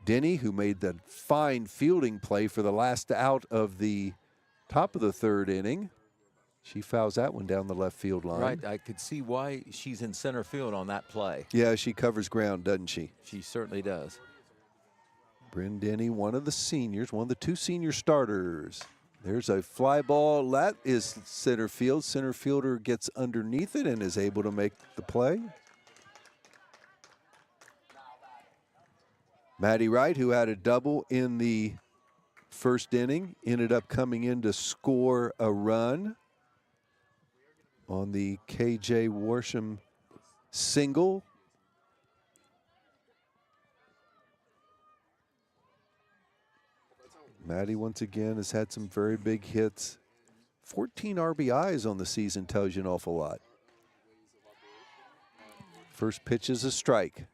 C: Denny, who made the fine fielding play for the last out of the top of the third inning. She fouls that one down the left field line.
B: Right, I could see why she's in center field on that play.
C: Yeah, she covers ground, doesn't she?
B: She certainly does.
C: Bryn Denny, one of the seniors, one of the two senior starters. There's a fly ball. That is center field. Center fielder gets underneath it and is able to make the play. Maddie Wright, who had a double in the first inning, ended up coming in to score a run on the KJ Worsham single. Maddie, once again, has had some very big hits. 14 RBIs on the season tells you an awful lot. First pitch is a strike.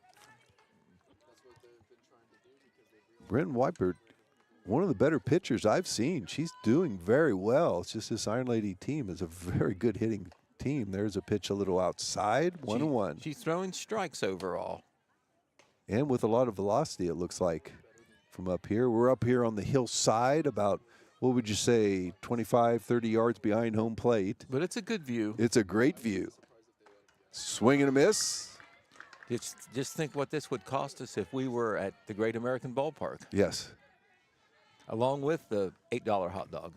C: Bryn Weipert, one of the better pitchers I've seen. She's doing very well. It's just this Iron Lady team is a very good hitting team. There's a pitch a little outside, 1-1.
B: She's throwing strikes overall.
C: And with a lot of velocity, it looks like, from up here. We're up here on the hillside about, what would you say, 25, 30 yards behind home plate.
B: But it's a good view.
C: It's a great view. Swing and a miss.
B: Just think what this would cost us if we were at the Great American Ballpark.
C: Yes.
B: Along with the $8 hot dog.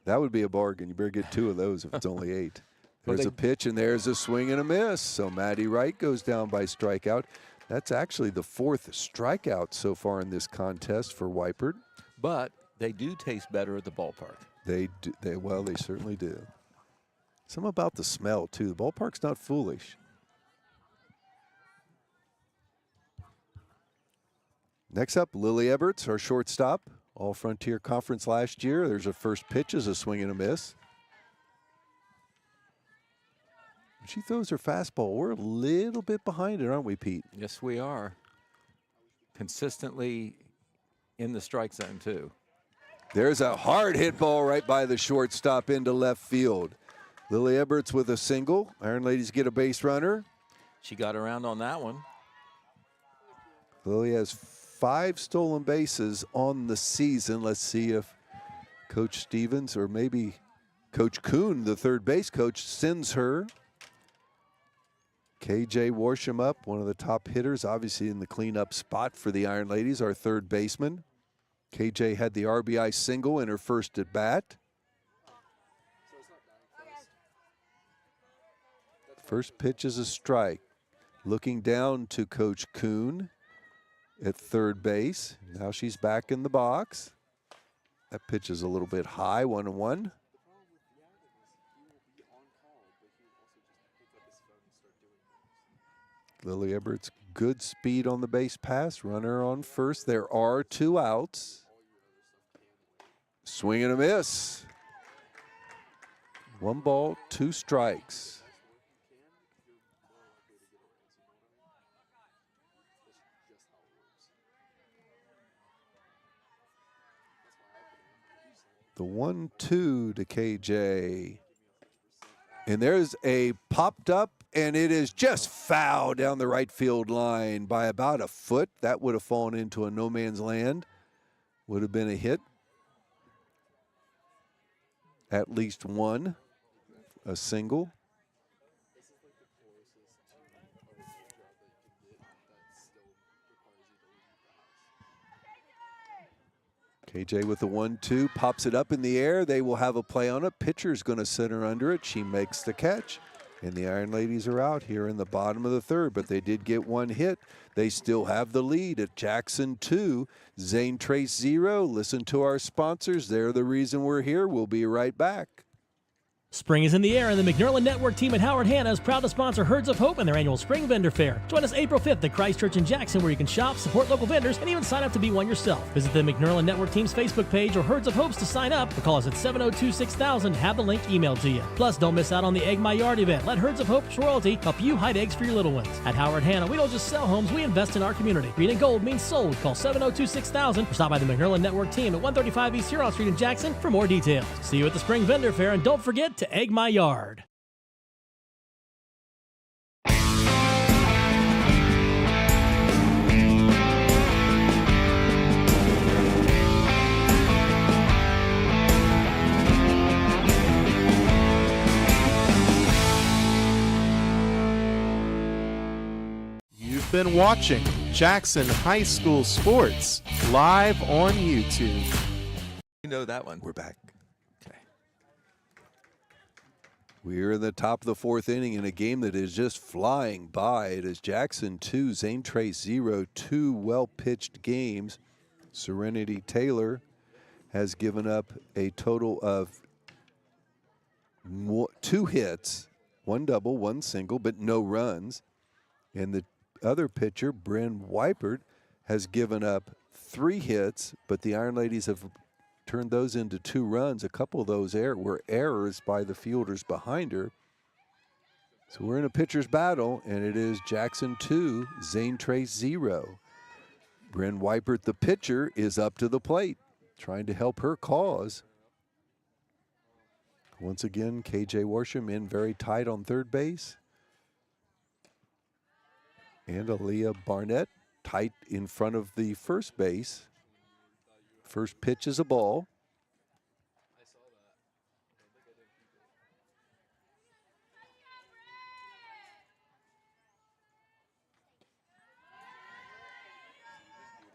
C: That would be a bargain. You better get 2 of those if it's only 8. There's a pitch and there's a swing and a miss. So Maddie Wright goes down by strikeout. That's actually the 4th strikeout so far in this contest for Weipert.
B: But they do taste better at the ballpark.
C: They do. Well, they certainly do. Something about the smell, too. The ballpark's not foolish. Next up, Lily Eberts, our shortstop. All Frontier Conference last year. There's her first pitch as a swing and a miss. She throws her fastball. We're a little bit behind it, aren't we, Pete?
B: Yes, we are. Consistently in the strike zone, too.
C: There's a hard hit ball right by the shortstop into left field. Lily Eberts with a single. Iron Ladies get a base runner.
B: She got around on that one.
C: Lily has 5 stolen bases on the season. Let's see if Coach Stevens or maybe Coach Kuhn, the third base coach, sends her. KJ Worsham up, one of the top hitters, obviously in the cleanup spot for the Iron Ladies, our third baseman. KJ had the RBI single in her first at bat. First pitch is a strike. Looking down to Coach Kuhn at third base. Now she's back in the box. That pitch is a little bit high, 1-1. Lily Everett's good speed on the base pass. Runner on first. There are 2 outs. Swing and a miss. 1 ball, 2 strikes. The 1-2 to KJ. And there's a popped up, and it is just foul down the right field line by about a foot. That would have fallen into a no man's land. Would have been a hit. At least one, a single. KJ with the 1-2, pops it up in the air. They will have a play on it. Pitcher's going to center under it. She makes the catch. And the Iron Ladies are out here in the bottom of the third, but they did get 1 hit. They still have the lead at Jackson 2, Zane Trace 0. Listen to our sponsors. They're the reason we're here. We'll be right back.
F: Spring is in the air, and the McNerlin Network team at Howard Hanna is proud to sponsor Herds of Hope and their annual Spring Vendor Fair. Join us April 5th at Christ Church in Jackson, where you can shop, support local vendors, and even sign up to be one yourself. Visit the McNerlin Network team's Facebook page or Herds of Hopes to sign up, or call us at 702-6000. Have the link emailed to you. Plus, don't miss out on the Egg My Yard event. Let Herds of Hope's royalty help you hide eggs for your little ones. At Howard Hanna, we don't just sell homes, we invest in our community. Green and gold means sold. Call 702-6000 or stop by the McNerlin Network team at 135 East Huron Street in Jackson for more details. See you at the Spring Vendor Fair, and don't forget to Egg My Yard.
A: You've been watching Jackson High School Sports live on YouTube.
B: You know that one.
C: We're back. We're in the top of the 4th inning in a game that is just flying by. It is Jackson 2, Zane Trace 0, 2 well-pitched games. Serenity Taylor has given up a total of 2 hits, 1 double, 1 single, but no runs. And the other pitcher, Bryn Weipert, has given up 3 hits, but the Iron Ladies have turned those into 2 runs. A couple of those were errors by the fielders behind her. So we're in a pitcher's battle, and it is Jackson 2, Zane Trace 0. Bryn Weipert, the pitcher, is up to the plate, trying to help her cause. Once again, KJ Worsham in very tight on third base. And Aaliyah Barnett tight in front of the first base. First pitch is a ball.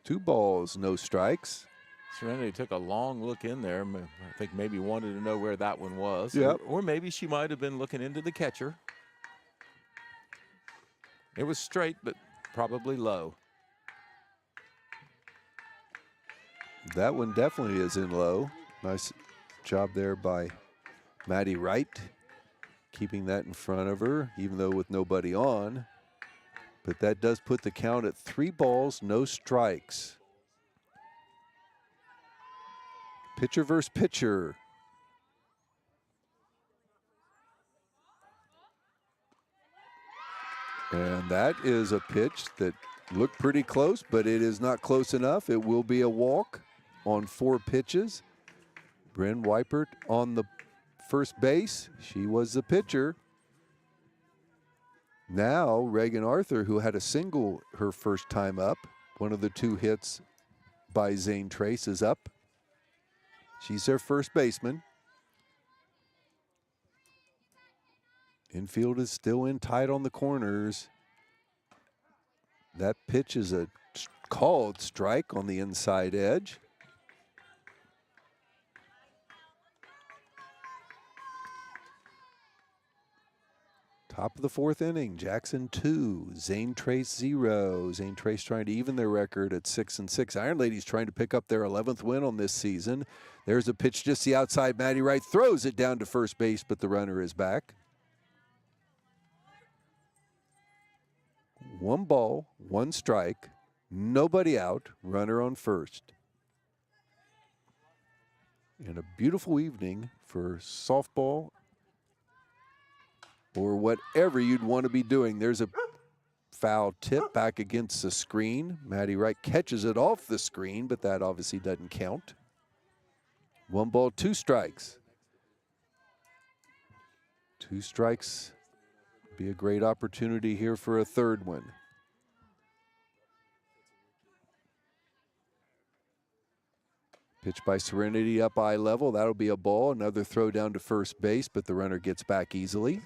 C: Two balls, no strikes.
B: Serenity took a long look in there. I think maybe wanted to know where that one was.
C: Yep.
B: Or maybe she might have been looking into the catcher. It was straight, but probably low.
C: That one definitely is in low. Nice job there by Maddie Wright, keeping that in front of her, even though with nobody on. But that does put the count at 3 balls, no strikes. Pitcher versus pitcher. And that is a pitch that looked pretty close, but it is not close enough. It will be a walk on 4 pitches. Bryn Weipert on the first base. She was the pitcher. Now Reagan Arthur, who had a single her first time up, one of the 2 hits by Zane Trace, is up. She's their first baseman. Infield is still in tight on the corners. That pitch is a called strike on the inside edge. Top of the fourth inning, Jackson 2, Zane Trace 0. Zane Trace trying to even their record at 6-6. Iron Ladies trying to pick up their 11th win on this season. There's a pitch just the outside. Maddie Wright throws it down to first base, but the runner is back. 1 ball, 1 strike, nobody out, runner on first. And a beautiful evening for softball or whatever you'd want to be doing. There's a foul tip back against the screen. Maddie Wright catches it off the screen, but that obviously doesn't count. 1 ball, 2 strikes. 2 strikes. Be a great opportunity here for a third one. Pitch by Serenity up eye level. That'll be a ball. Another throw down to first base, but the runner gets back easily.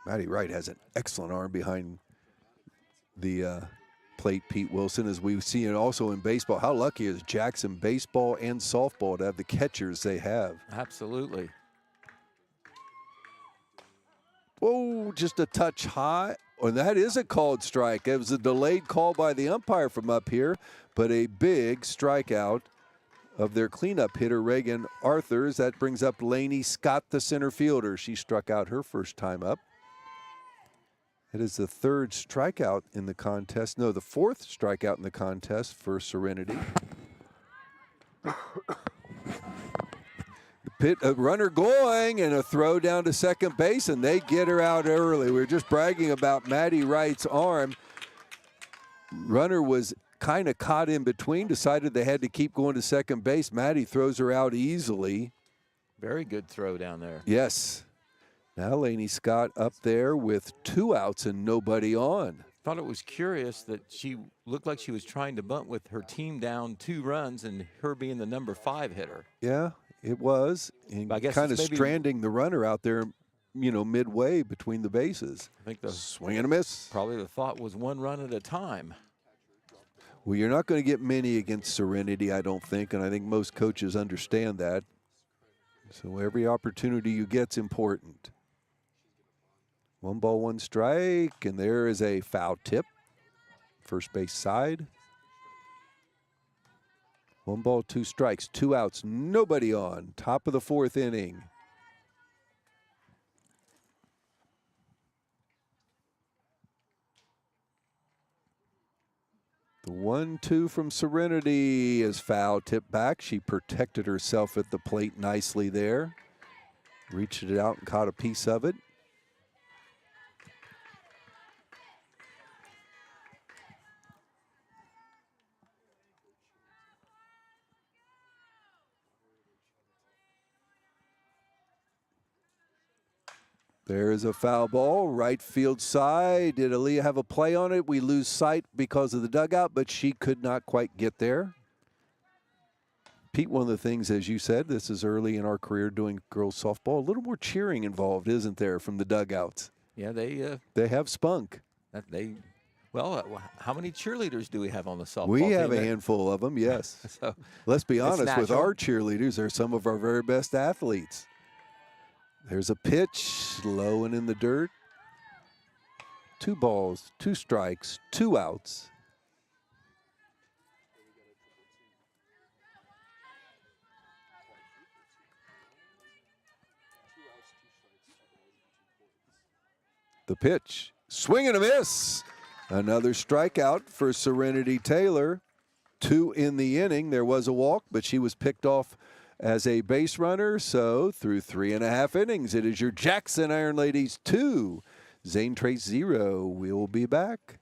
C: Maddie Wright has an excellent arm behind the plate, Pete Wilson, as we've seen also in baseball. How lucky is Jackson baseball and softball to have the catchers they have?
B: Absolutely.
C: Whoa, just a touch high. Oh, that is a called strike. It was a delayed call by the umpire from up here, but a big strikeout of their cleanup hitter, Reagan Arthurs. That brings up Lainey Scott, the center fielder. She struck out her first time up. It is the 3rd strikeout in the contest. No, the 4th strikeout in the contest for Serenity. A runner going and a throw down to second base, and they get her out early. We were just bragging about Maddie Wright's arm. Runner was kind of caught in between, decided they had to keep going to second base. Maddie throws her out easily.
B: Very good throw down there.
C: Yes. Now Lainey Scott up there with 2 outs and nobody on.
B: Thought it was curious that she looked like she was trying to bunt with her team down 2 runs and her being the number 5 hitter.
C: Yeah. It was, and kind of stranding the runner out there, you know, midway between the bases.
B: I think the
C: swing and a miss.
B: Probably the thought was 1 run at a time.
C: Well, you're not going to get many against Serenity, I don't think, and I think most coaches understand that. So every opportunity you get's important. 1 ball, 1 strike, and there is a foul tip. First base side. 1 ball, 2 strikes, 2 outs, nobody on. Top of the 4th inning. The 1-2 from Serenity is foul, tip back. She protected herself at the plate nicely there. Reached it out and caught a piece of it. There's a foul ball, right field side. Did Aaliyah have a play on it? We lose sight because of the dugout, but she could not quite get there. Pete, one of the things, as you said, this is early in our career doing girls softball. A little more cheering involved, isn't there, from the dugouts?
B: Yeah,
C: they have spunk.
B: Well, how many cheerleaders do we have on the softball
C: team? We have
B: team?
C: a handful of them, yes.
B: So
C: let's be honest, with our cheerleaders, they're some of our very best athletes. There's a pitch, low and in the dirt. 2 balls, 2 strikes, 2 outs. The pitch, swing and a miss. Another strikeout for Serenity Taylor. 2 in the inning. There was a walk, but she was picked off as a base runner. So through 3.5 innings, it is your Jackson Iron Ladies 2, Zane Trace 0. We will be back.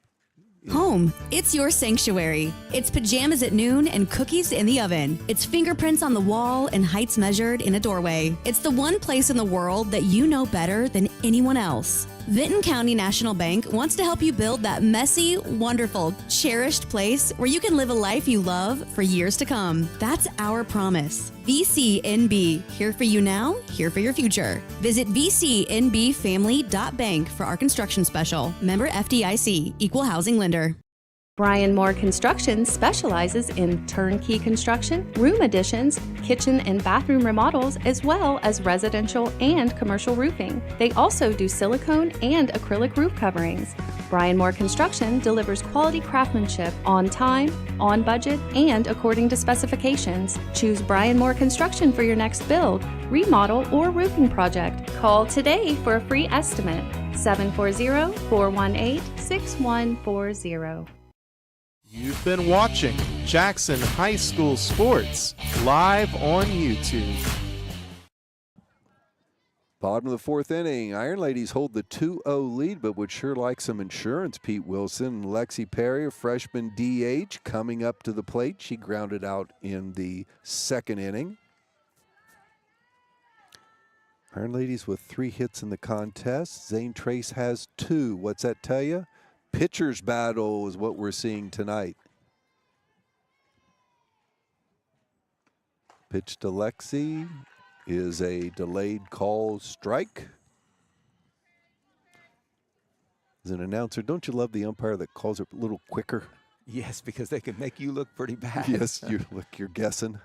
L: Home, it's your sanctuary. It's pajamas at noon and cookies in the oven. It's fingerprints on the wall and heights measured in a doorway. It's the one place in the world that you know better than anyone else. Vinton County National Bank wants to help you build that messy, wonderful, cherished place where you can live a life you love for years to come. That's our promise. VCNB, here for you now, here for your future. Visit vcnbfamily.bank for our construction special. Member FDIC, Equal Housing Lender.
P: Brian Moore Construction specializes in turnkey construction, room additions, kitchen and bathroom remodels, as well as residential and commercial roofing. They also do silicone and acrylic roof coverings. Brian Moore Construction delivers quality craftsmanship on time, on budget, and according to specifications. Choose Brian Moore Construction for your next build, remodel, or roofing project. Call today for a free estimate. 740-418-6140.
A: You've been watching Jackson High School Sports live on YouTube.
C: Bottom of the fourth inning, Iron Ladies hold the 2-0 lead, but would sure like some insurance. Pete Wilson, Lexi Perry, a freshman DH, coming up to the plate. She grounded out in the second inning. Iron Ladies with 3 hits in the contest. Zane Trace has 2. What's that tell you? Pitcher's battle is what we're seeing tonight. Pitch to Lexi is a delayed call strike. As an announcer, don't you love the umpire that calls it a little quicker?
B: Yes, because they can make you look pretty bad.
C: Yes, you're guessing.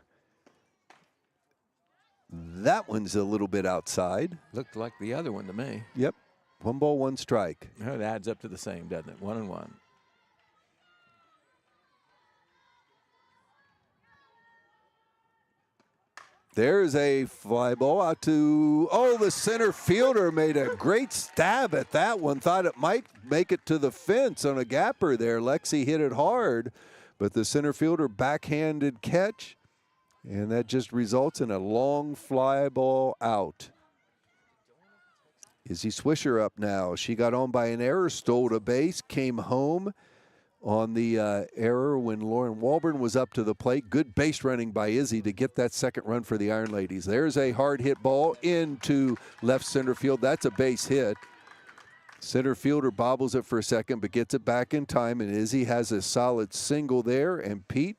C: That one's a little bit outside.
B: Looked like the other one to me.
C: Yep. 1 ball, 1 strike.
B: It adds up to the same, doesn't it? 1-1.
C: There's a fly ball out to, the center fielder made a great stab at that one. Thought it might make it to the fence on a gapper there. Lexi hit it hard, but the center fielder backhanded catch, and that just results in a long fly ball out. Izzy Swisher up now. She got on by an error, stole to base, came home on the error when Lauren Walburn was up to the plate. Good base running by Izzy to get that second run for the Iron Ladies. There's a hard hit ball into left center field. That's a base hit. Center fielder bobbles it for a second, but gets it back in time, and Izzy has a solid single there. And Pete,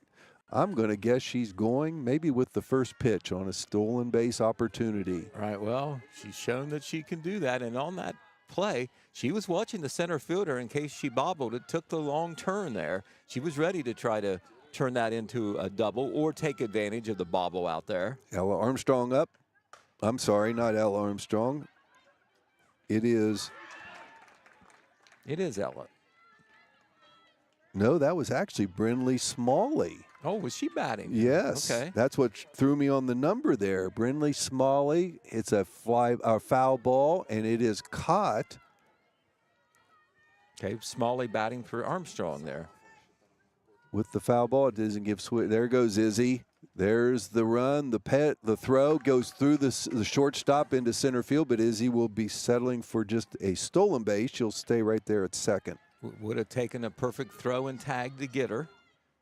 C: I'm going to guess she's going maybe with the first pitch on a stolen base opportunity.
B: All right, well, she's shown that she can do that. And on that play, she was watching the center fielder in case she bobbled it, took the long turn there. She was ready to try to turn that into a double or take advantage of the bobble out there.
C: Ella Armstrong up. I'm sorry, not Ella Armstrong. It is
B: Ella.
C: No, that was actually Brinley Smalley.
B: Oh, was she batting?
C: Yes.
B: Okay.
C: That's what threw me on the number there. Brinley Smalley. It's a foul ball, and it is caught.
B: Okay, Smalley batting for Armstrong there.
C: With the foul ball, it doesn't give switch. There goes Izzy. There's the run. The throw goes through the shortstop into center field, but Izzy will be settling for just a stolen base. She'll stay right there at second.
B: Would have taken a perfect throw and tag to get her,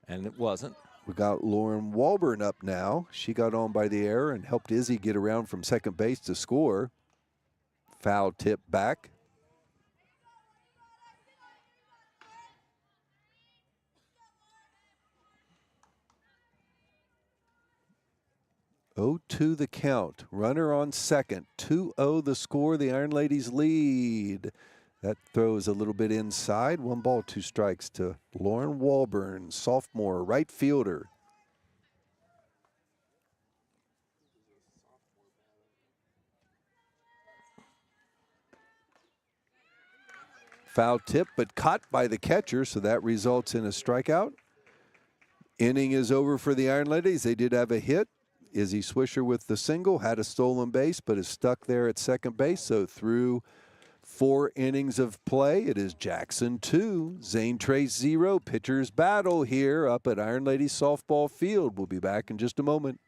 B: and it wasn't.
C: We got Lauren Walburn up now. She got on by the error and helped Izzy get around from second base to score. Foul tip back. Oh, 2 the count. Runner on second. 2-0 the score. The Iron Ladies lead. That throw is a little bit inside. 1 ball, 2 strikes to Lauren Walburn, sophomore right fielder. Foul tip, but caught by the catcher, so that results in a strikeout. Inning is over for the Iron Ladies. They did have a hit. Izzy Swisher with the single, had a stolen base, but is stuck there at second base, so through 4 innings of play, it is Jackson 2, Zane Trace 0. Pitchers battle here up at Iron Ladies softball field. We'll be back in just a moment.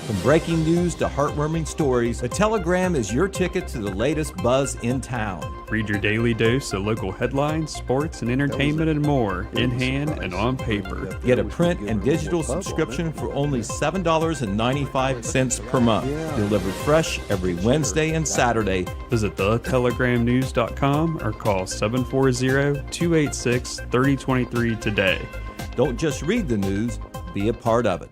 B: From breaking news to heartwarming stories, the Telegram is your ticket to the latest buzz in town.
N: Read your daily dose of local headlines, sports, and entertainment and more, in hand and on paper.
B: Get a print and digital subscription for only $7.95 per month. Delivered fresh every Wednesday and Saturday.
N: Visit thetelegramnews.com or call 740-286-3023 today.
B: Don't just read the news, be a part of it.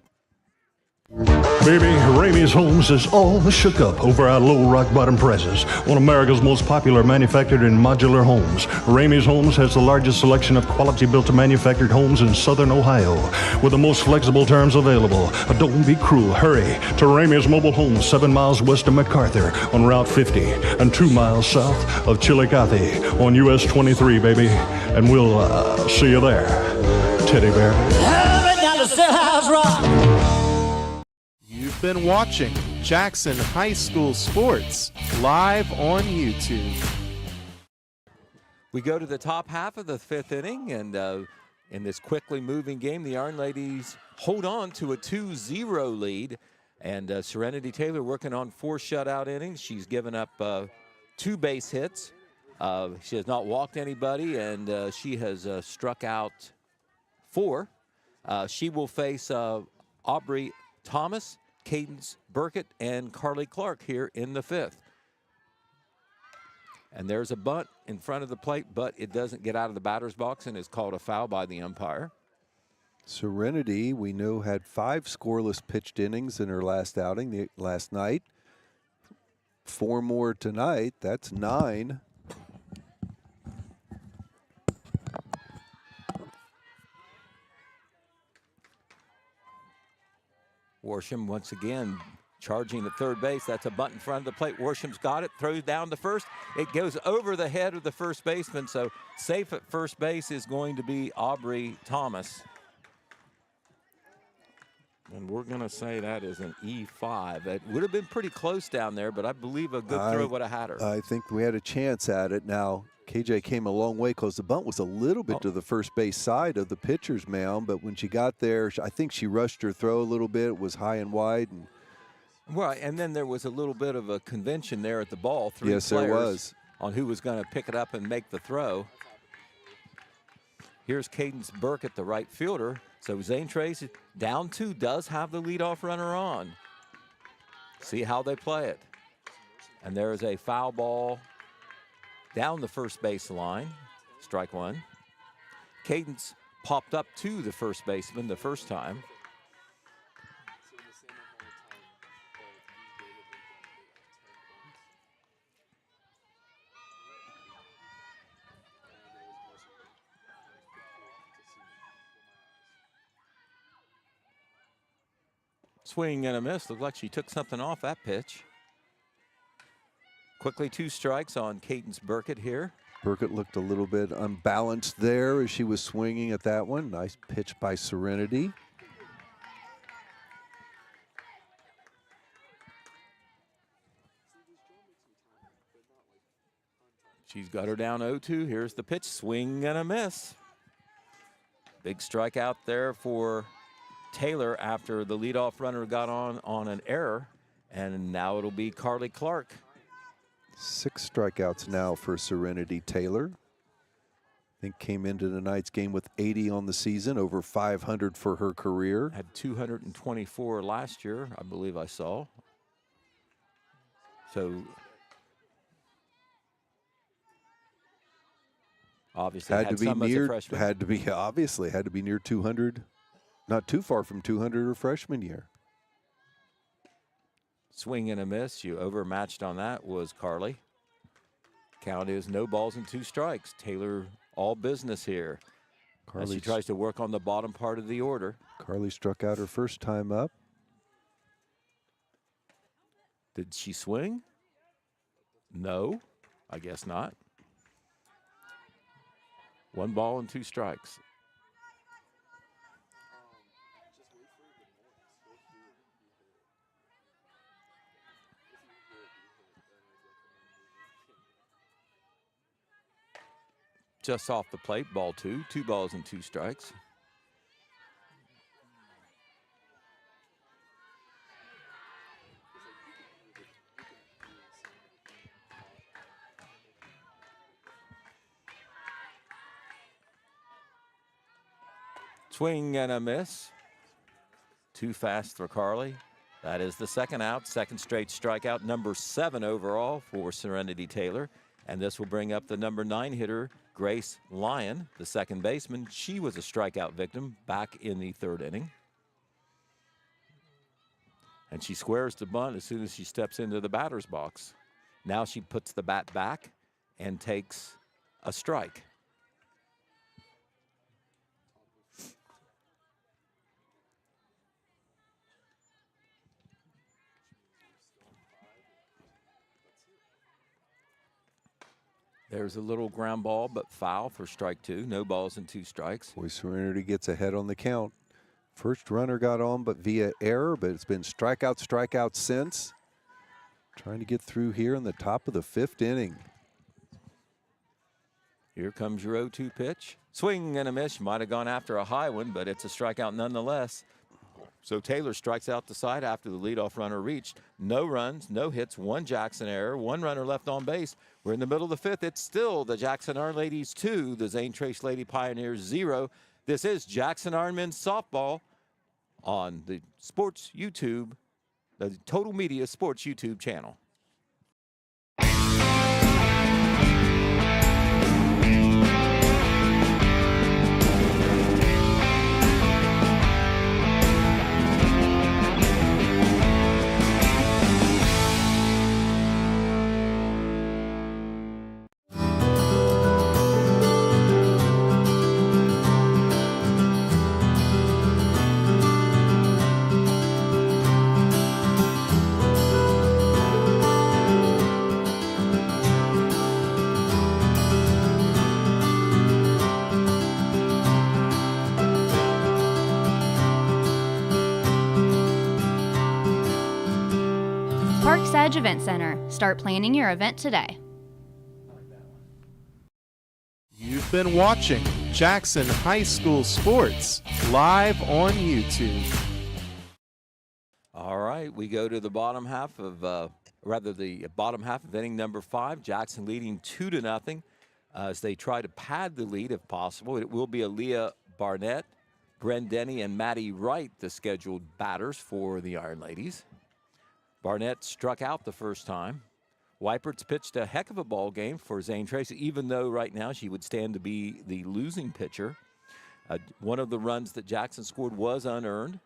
M: Baby, Ramey's Homes is all shook up over our low rock bottom presses. One of America's most popular manufactured and modular homes. Ramey's Homes has the largest selection of quality built to manufactured homes in southern Ohio with the most flexible terms available. Don't be cruel. Hurry to Ramey's Mobile Homes, 7 miles west of MacArthur on Route 50 and 2 miles south of Chillicothe on US 23, baby. And we'll see you there, teddy bear.
A: You've been watching Jackson High School Sports live on YouTube.
B: We go to the top half of the 5th inning, and in this quickly moving game, the Iron Ladies hold on to a 2-0 lead. And Serenity Taylor working on 4 shutout innings. She's given up 2 base hits. She has not walked anybody, and she has struck out 4. She will face Aubrey Thomas, Cadence Burkett, and Carly Clark here in the 5th. And there's a bunt in front of the plate, but it doesn't get out of the batter's box and is called a foul by the umpire.
C: Serenity, we know, had 5 scoreless pitched innings in her last outing last night. 4 more tonight. That's 9.
B: Worsham once again charging at third base. That's a bunt in front of the plate. Worsham's got it, throws down to first. It goes over the head of the first baseman, so safe at first base is going to be Aubrey Thomas. And we're going to say that is an E5. It would have been pretty close down there, but I believe a good throw would have had her.
C: I think we had a chance at it. Now, KJ came a long way because the bunt was a little bit to the first base side of the pitcher's mound, but when she got there, I think she rushed her throw a little bit. It was high and wide. And
B: right, and then there was a little bit of a convention there at the ball. 3
C: yes, there was.
B: On who was going to pick it up and make the throw. Here's Cadence Burkett, the right fielder. So Zane Trace, down 2, does have the leadoff runner on. See how they play it. And there is a foul ball down the first base line. Strike 1. Cadence popped up to the first baseman the first time. Swing and a miss. Looked like she took something off that pitch. Quickly 2 strikes on Cadence Burkett here.
C: Burkett looked a little bit unbalanced there as she was swinging at that one. Nice pitch by Serenity.
B: She's got her down 0-2. Here's the pitch. Swing and a miss. Big strikeout there for Taylor after the leadoff runner got on an error, and now it'll be Carly Clark.
C: 6 strikeouts now for Serenity Taylor. I think came into tonight's game with 80 on the season, over 500 for her career.
B: Had 224 last year, I believe I saw. So obviously had to be near, obviously had to be near 200. Not too far from 200 her freshman year. Swing and a miss. You overmatched on that was Carly. Count is no balls and 2 strikes. Taylor all business here. As she tries to work on the bottom part of the order.
C: Carly struck out her first time up.
B: Did she swing? No, I guess not. 1 ball and 2 strikes. Just off the plate, ball 2. 2 balls and 2 strikes. Swing and a miss. Too fast for Carly. That is the second out, second straight strikeout, number 7 overall for Serenity Taylor. And this will bring up the number 9 hitter, Grace Lyon, the second baseman. She was a strikeout victim back in the 3rd inning. And she squares the bunt as soon as she steps into the batter's box. Now she puts the bat back and takes a strike. There's a little ground ball, but foul for strike 2. No balls and 2 strikes.
C: Boy, Serenity gets ahead on the count. First runner got on, but via error, but it's been strikeout since. Trying to get through here in the top of the 5th inning.
B: Here comes your 0-2 pitch. Swing and a miss. Might have gone after a high one, but it's a strikeout nonetheless. So Taylor strikes out the side after the leadoff runner reached. No runs, no hits, 1 Jackson error, 1 runner left on base. We're in the middle of the 5th. It's still the Jackson Iron Ladies 2, the Zane Trace Lady Pioneers 0. This is Jackson Iron Men's Softball on the Sports YouTube, the Total Media Sports YouTube channel.
D: Parks Edge Event Center. Start planning your event today.
A: You've been watching Jackson High School Sports live on YouTube.
B: All right, we go to the bottom half of, the bottom half of inning number 5. Jackson leading 2-0 as they try to pad the lead if possible. It will be Aaliyah Barnett, Bren Denny, and Maddie Wright, the scheduled batters for the Iron Ladies. Barnett struck out the first time. Weipert's pitched a heck of a ball game for Zane Tracy, even though right now she would stand to be the losing pitcher. One of the runs that Jackson scored was unearned.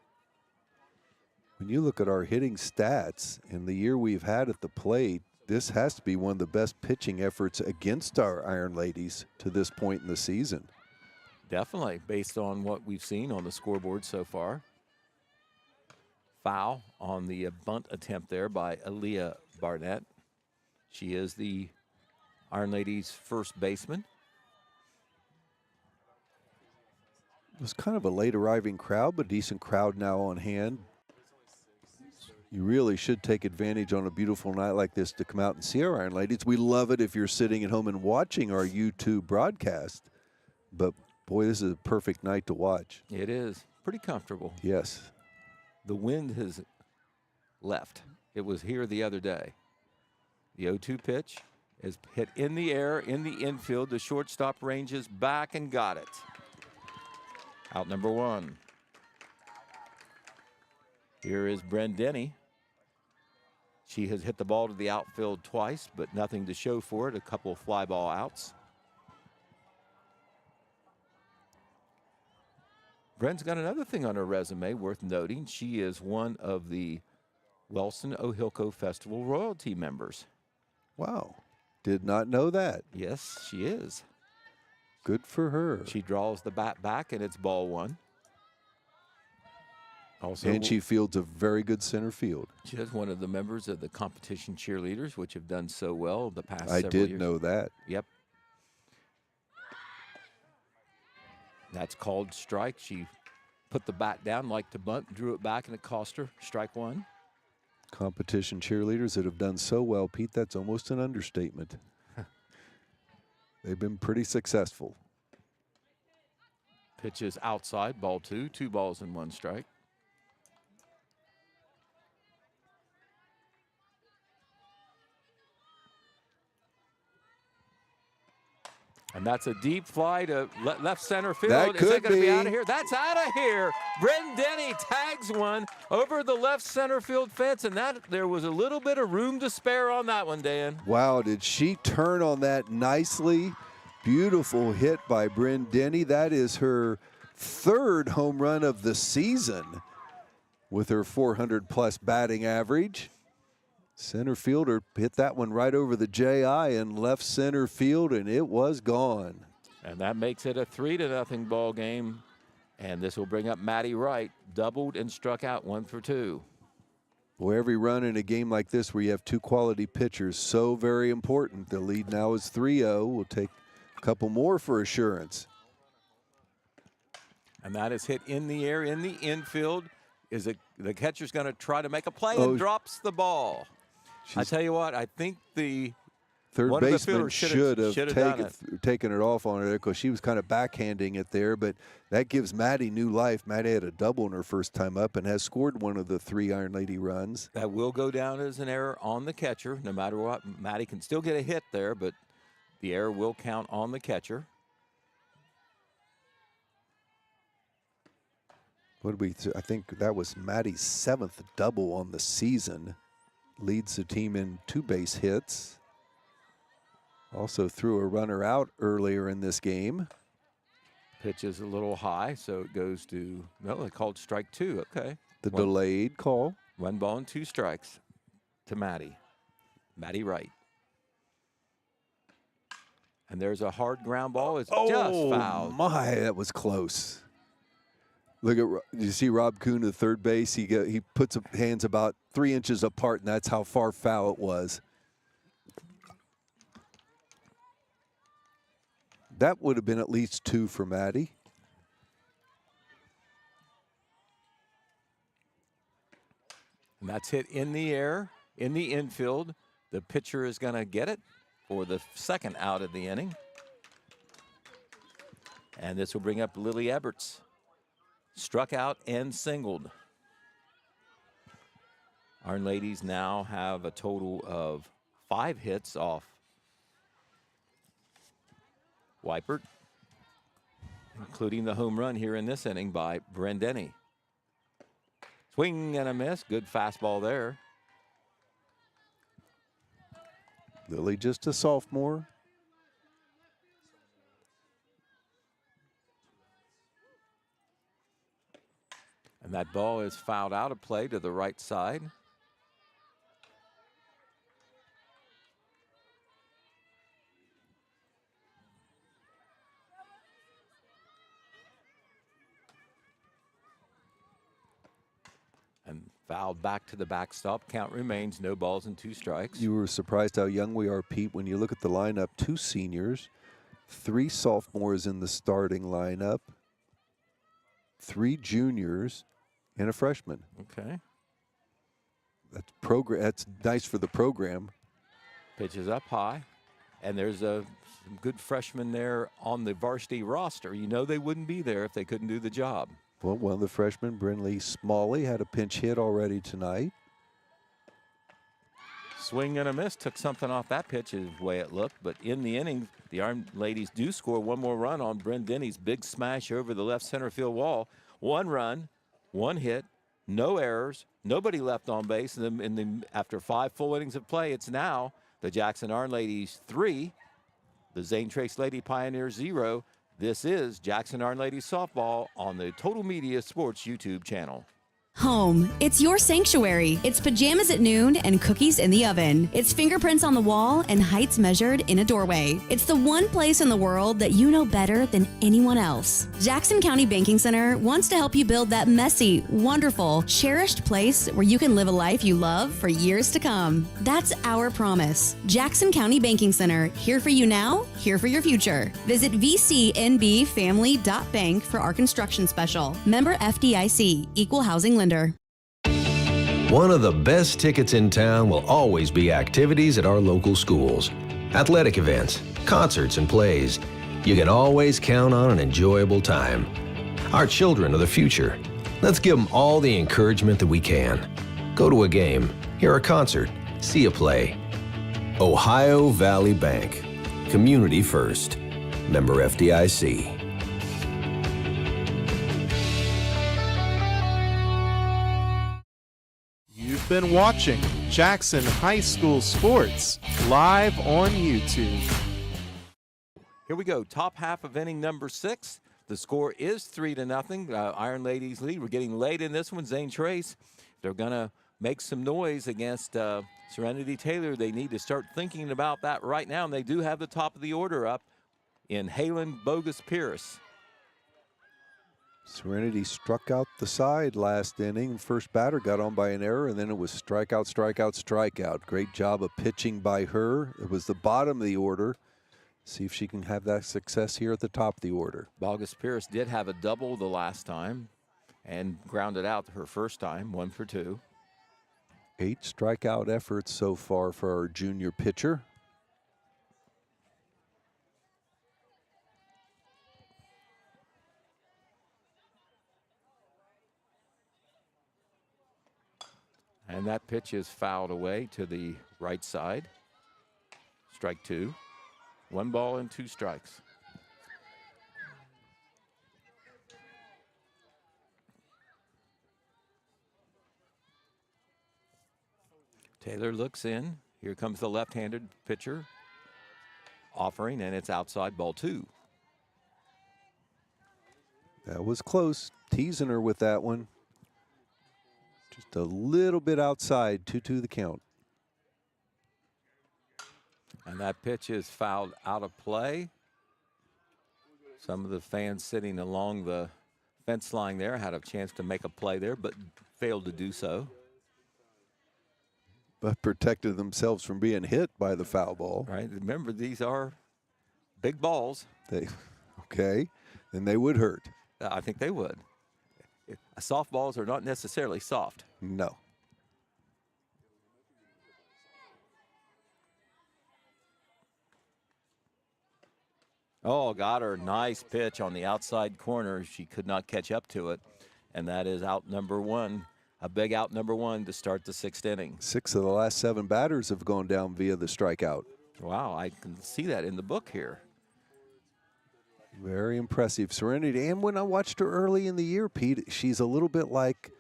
C: When you look at our hitting stats in the year we've had at the plate, this has to be one of the best pitching efforts against our Iron Ladies to this point in the season.
B: Definitely, based on what we've seen on the scoreboard so far. Foul on the bunt attempt there by Aaliyah Barnett. She is the Iron Ladies' first baseman.
C: It was kind of a late arriving crowd, but decent crowd now on hand. You really should take advantage on a beautiful night like this to come out and see our Iron Ladies. We love it if you're sitting at home and watching our YouTube broadcast. But boy, this is a perfect night to watch.
B: It is. Pretty comfortable.
C: Yes.
B: The wind has left. It was here the other day. The 0-2 pitch is hit in the air, in the infield. The shortstop ranges back and got it. Out number 1. Here is Bren Denny. She has hit the ball to the outfield twice, but nothing to show for it. A couple of fly ball outs. Bren's got another thing on her resume worth noting. She is one of the Wellston-Ohilco Festival royalty members.
C: Wow. Did not know that.
B: Yes, she is.
C: Good for her.
B: She draws the bat back, and it's ball 1. Also,
C: and she fields a very good center field.
B: She is one of the members of the competition cheerleaders, which have done so well the past several years.
C: I did know that.
B: Yep. That's called strike. She put the bat down, like to bunt, drew it back, and it cost her strike 1.
C: Competition cheerleaders that have done so well, Pete, that's almost an understatement. They've been pretty successful.
B: Pitch is outside, ball 2, 2 balls and 1 strike. And that's a deep fly to left center field.
C: That
B: Is that
C: could
B: going to be out
C: be.
B: of here? That's out of here. Bren Denny tags one over the left center field fence, and that there was a little bit of room to spare on that one, Dan.
C: Wow, did she turn on that nicely? Beautiful hit by Bren Denny. That is her 3rd home run of the season. with her 400-plus batting average. Center fielder hit that one right over the JI and left center field, and it was gone.
B: And that makes it a 3-0 ball game. And this will bring up Maddie Wright, doubled and struck out 1 for 2.
C: Boy, every run in a game like this where you have two quality pitchers, so very important. The lead now is 3-0. We'll take a couple more for assurance.
B: And that is hit in the air in the infield. The catcher's going to try to make a play and drops the ball. I tell you what, I think the
C: third baseman should have
B: taken
C: it off on her because she was kind of backhanding it there, but that gives Maddie new life. Maddie had a double in her first time up and has scored one of the 3 Iron Lady runs.
B: That will go down as an error on the catcher. No matter what, Maddie can still get a hit there, but the error will count on the catcher.
C: I think that was Maddie's 7th double on the season. Leads the team in 2 base hits. Also threw a runner out earlier in this game.
B: Pitch is a little high, so it goes to, no, they called strike 2. Okay.
C: Delayed call.
B: 1 ball and 2 strikes to Maddie Wright. And there's a hard ground ball. It's just fouled.
C: Oh, my, that was close. Look at, you see Rob Kuhn at third base? He puts his hands about 3 inches apart, and that's how far foul it was. That would have been at least 2 for Maddie.
B: And that's hit in the air, in the infield. The pitcher is going to get it for the 2nd out of the inning. And this will bring up Lily Eberts. Struck out and singled. Iron Ladies now have a total of 5 hits off Weipert, including the home run here in this inning by Brendeni. Swing and a miss. Good fastball there.
C: Lily just a sophomore.
B: And that ball is fouled out of play to the right side. And fouled back to the backstop. Count remains, no balls and 2 strikes.
C: You were surprised how young we are, Pete, when you look at the lineup. 2 seniors, 3 sophomores in the starting lineup, 3 juniors, and a freshman.
B: Okay.
C: That's nice for the program.
B: Pitch is up high, and there's some good freshmen there on the varsity roster. You know they wouldn't be there if they couldn't do the job.
C: Well, one of the freshmen, Brinley Smalley, had a pinch hit already tonight.
B: Swing and a miss. Took something off that pitch is the way it looked. But in the inning, the Iron Ladies do score 1 more run on Brendeni's big smash over the left center field wall. 1 run, 1 hit, no errors, nobody left on base. And after 5 full innings of play, it's now the Jackson Iron Ladies 3, the Zane Trace Lady Pioneers 0. This is Jackson Iron Ladies softball on the Total Media Sports YouTube channel.
L: Home. It's your sanctuary. It's pajamas at noon and cookies in the oven. It's fingerprints on the wall and heights measured in a doorway. It's the one place in the world that you know better than anyone else. Jackson County Banking Center wants to help you build that messy, wonderful, cherished place where you can live a life you love for years to come. That's our promise. Jackson County Banking Center, here for you now, here for your future. Visit vcnbfamily.bank for our construction special. Member FDIC, Equal Housing Lender.
K: One of the best tickets in town will always be activities at our local schools. Athletic events, concerts, and plays. You can always count on an enjoyable time. Our children are the future. Let's give them all the encouragement that we can. Go to a game, hear a concert, see a play. Ohio Valley Bank. Community first. Member FDIC.
A: You've been watching Jackson High School Sports live on YouTube.
B: Here we go. Top half of inning number 6. The score is 3-0. Iron Ladies lead. We're getting late in this one. Zane Trace, they're going to make some noise against Serenity Taylor. They need to start thinking about that right now, and they do have the top of the order up in Halen Bogus Pierce.
C: Serenity struck out the side last inning. First batter got on by an error, and then it was strikeout, strikeout, strikeout. Great job of pitching by her. It was the bottom of the order. See if she can have that success here at the top of the order.
B: Bogus Pierce did have a double the last time and grounded out her first time, 1 for 2.
C: 8 strikeout efforts so far for our junior pitcher.
B: And that pitch is fouled away to the right side. Strike 2. 1 ball and 2 strikes. Taylor looks in. Here comes the left-handed pitcher offering, and it's outside, ball 2.
C: That was close. Teasing her with that one. Just a little bit outside, 2-2 the count.
B: And that pitch is fouled out of play. Some of the fans sitting along the fence line there had a chance to make a play there, but failed to do so.
C: But protected themselves from being hit by the foul ball.
B: Right. Remember, these are big balls.
C: Okay. Then they would hurt.
B: I think they would. Softballs are not necessarily soft.
C: No.
B: Oh, got her. Nice pitch on the outside corner. She could not catch up to it. And that is out number 1. A big out number 1 to start the 6th inning.
C: 6 of the last 7 batters have gone down via the strikeout.
B: Wow, I can see that in the book here.
C: Very impressive. Serenity. And when I watched her early in the year, Pete, she's a little bit like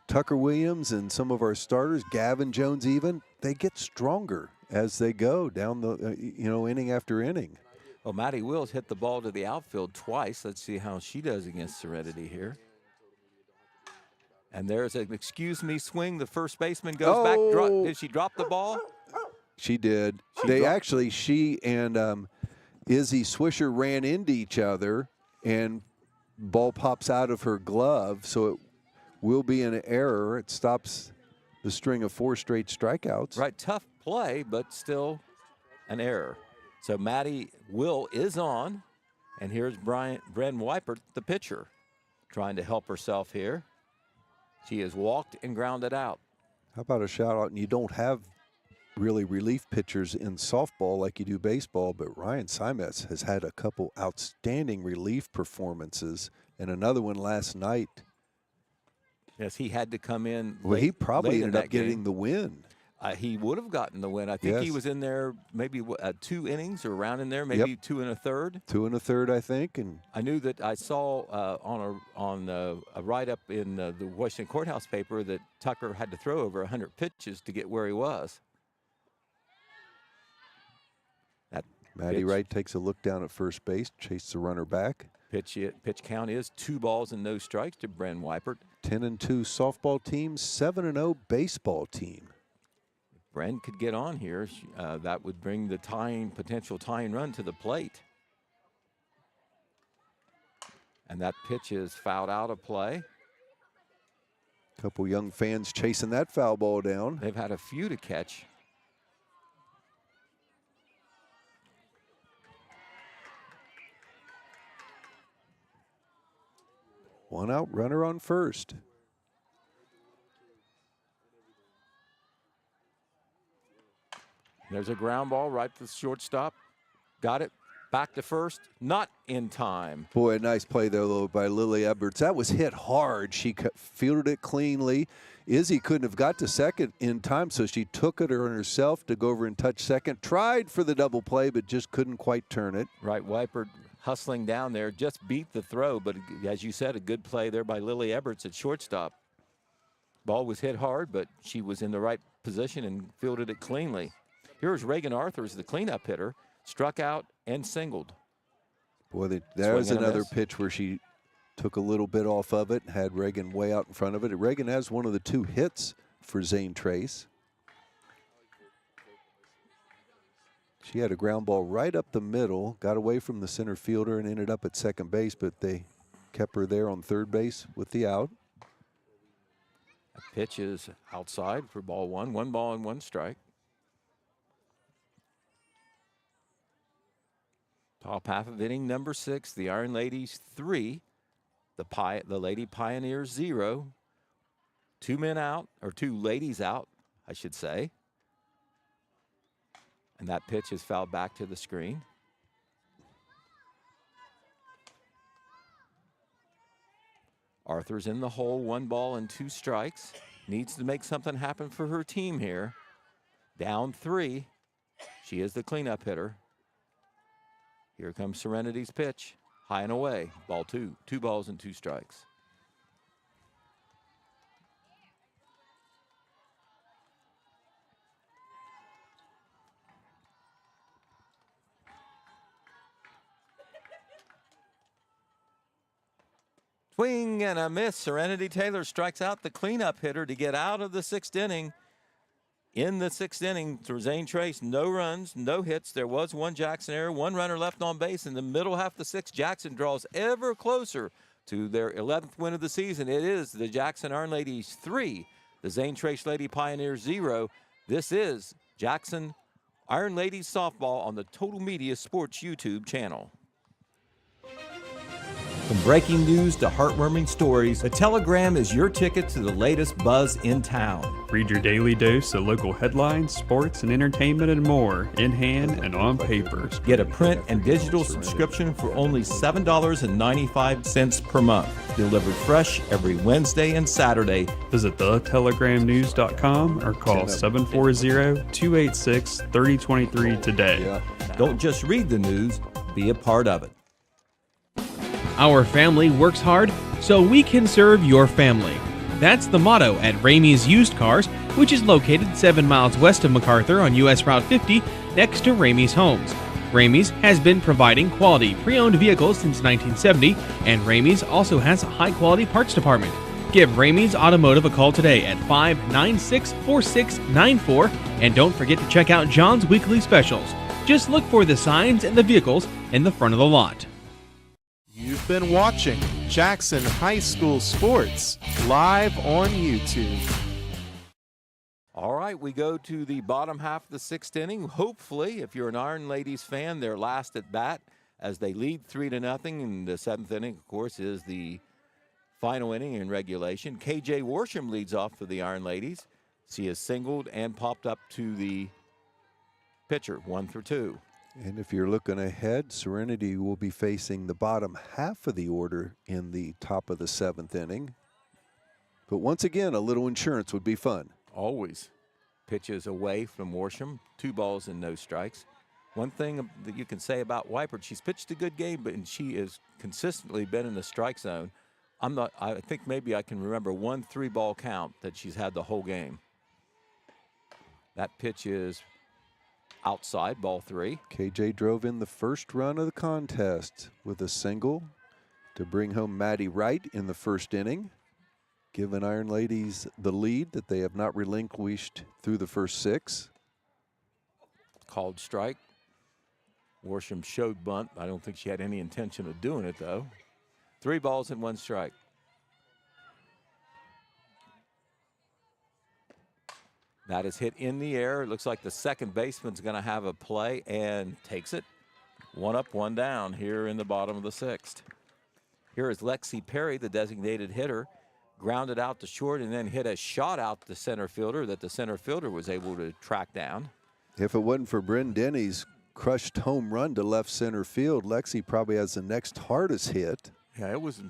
C: Tucker Williams and some of our starters, Gavin Jones even. They get stronger as they go down the, inning after inning.
B: Well, Maddie Wills hit the ball to the outfield twice. Let's see how she does against Serenity here. And there's an excuse me swing. The first baseman goes back. Did she drop the ball?
C: She did. She and Izzy Swisher ran into each other, and ball pops out of her glove, so it will be an error. It stops the string of 4 straight strikeouts.
B: Right, tough play, but still an error. So Maddie Will is on, and here's Bren Weipert, the pitcher, trying to help herself here. She has walked and grounded out.
C: How about a shout out? And you don't have really relief pitchers in softball like you do baseball, but Ryan Simetz has had a couple outstanding relief performances and another one last night.
B: Yes, he had to come in.
C: Well, he probably ended up getting the win.
B: He would have gotten the win. I think he was in there maybe 2 innings or around in there, maybe 2 1/3.
C: 2 1/3, I think. And
B: I knew that I saw on a write-up in the Washington Courthouse paper that Tucker had to throw over 100 pitches to get where he was.
C: Maddie Wright takes a look down at first base, chases the runner back.
B: Pitch count is 2 balls and no strikes to Bren Weipert.
C: 10-2 softball team, 7-0 baseball team.
B: If Bren could get on here, that would bring the potential tying run to the plate. And that pitch is fouled out of play.
C: A couple young fans chasing that foul ball down.
B: They've had a few to catch.
C: One out, runner on first.
B: There's a ground ball right to the shortstop. Got it. Back to first. Not in time.
C: Boy, a nice play there, though, by Lily Edwards. That was hit hard. She fielded it cleanly. Izzy couldn't have got to second in time, so she took it on herself to go over and touch second. Tried for the double play, but just couldn't quite turn it.
B: Right, Weipert hustling down there, just beat the throw, but as you said, a good play there by Lily Edwards at shortstop. Ball was hit hard, but she was in the right position and fielded it cleanly. Here's Reagan Arthurs, the cleanup hitter, struck out and singled.
C: Boy, that was
B: Swing and a
C: another
B: miss.
C: pitch where she took a little bit off of it, had Reagan way out in front of it. Reagan has one of the 2 hits for Zane Trace. She had a ground ball right up the middle, got away from the center fielder and ended up at second base, but they kept her there on third base with the out.
B: A pitch is outside for ball 1. 1 ball and 1 strike. Top half of inning number 6. The Iron Ladies 3. The Lady Pioneers 0. 2 men out, or 2 ladies out, I should say. And that pitch is fouled back to the screen. Arthur's in the hole, 1 ball and 2 strikes. Needs to make something happen for her team here. Down 3. She is the cleanup hitter. Here comes Serenity's pitch. High and away. Ball 2. 2 balls and 2 strikes. Swing and a miss. Serenity Taylor strikes out the cleanup hitter to get out of the 6th inning. In the 6th inning, for Zane Trace, no runs, no hits. There was 1 Jackson error, 1 runner left on base. In the middle half of the 6th, Jackson draws ever closer to their 11th win of the season. It is the Jackson Iron Ladies 3, the Zane Trace Lady Pioneers 0. This is Jackson Iron Ladies softball on the Total Media Sports YouTube channel. From breaking news to heartwarming stories, the Telegram is your ticket to the latest buzz in town.
N: Read your daily dose of local headlines, sports, and entertainment and more in hand and on paper.
B: Get a print and digital subscription for only $7.95 per month. Delivered fresh every Wednesday and Saturday.
N: Visit thetelegramnews.com or call 740-286-3023 today.
B: Don't just read the news, be a part of it.
O: Our family works hard so we can serve your family. That's the motto at Ramey's Used Cars, which is located 7 miles west of MacArthur on US Route 50 next to Ramey's Homes. Ramey's has been providing quality pre-owned vehicles since 1970, and Ramey's also has a high-quality parts department. Give Ramey's Automotive a call today at 596-4694, and don't forget to check out John's weekly specials. Just look for the signs and the vehicles in the front of the lot.
A: You've been watching Jackson High School Sports live on YouTube.
B: All right, we go to the bottom half of the 6th inning. Hopefully, if you're an Iron Ladies fan, their last at bat as they lead 3-0. In the 7th inning, of course, is the final inning in regulation. KJ Worsham leads off for the Iron Ladies. She has singled and popped up to the pitcher, 1 for 2.
C: And if you're looking ahead, Serenity will be facing the bottom half of the order in the top of the 7th inning. But once again, a little insurance would be fun.
B: Always. Pitches away from Worsham, 2 balls and no strikes. One thing that you can say about Weipert, she's pitched a good game, but she has consistently been in the strike zone. I think maybe I can remember 1 3-ball count that she's had the whole game. That pitch is outside, ball 3.
C: KJ drove in the first run of the contest with a single to bring home Maddie Wright in the 1st inning, giving Iron Ladies the lead that they have not relinquished through the first 6.
B: Called strike. Worsham showed bunt. I don't think she had any intention of doing it, though. 3 balls and 1 strike. That is hit in the air. It looks like the second baseman's going to have a play and takes it. 1 up, 1 down here in the bottom of the 6th. Here is Lexi Perry, the designated hitter, grounded out to short and then hit a shot out to center fielder that the center fielder was able to track down.
C: If it wasn't for Bryn Denny's crushed home run to left center field, Lexi probably has the next hardest hit.
B: Yeah, it was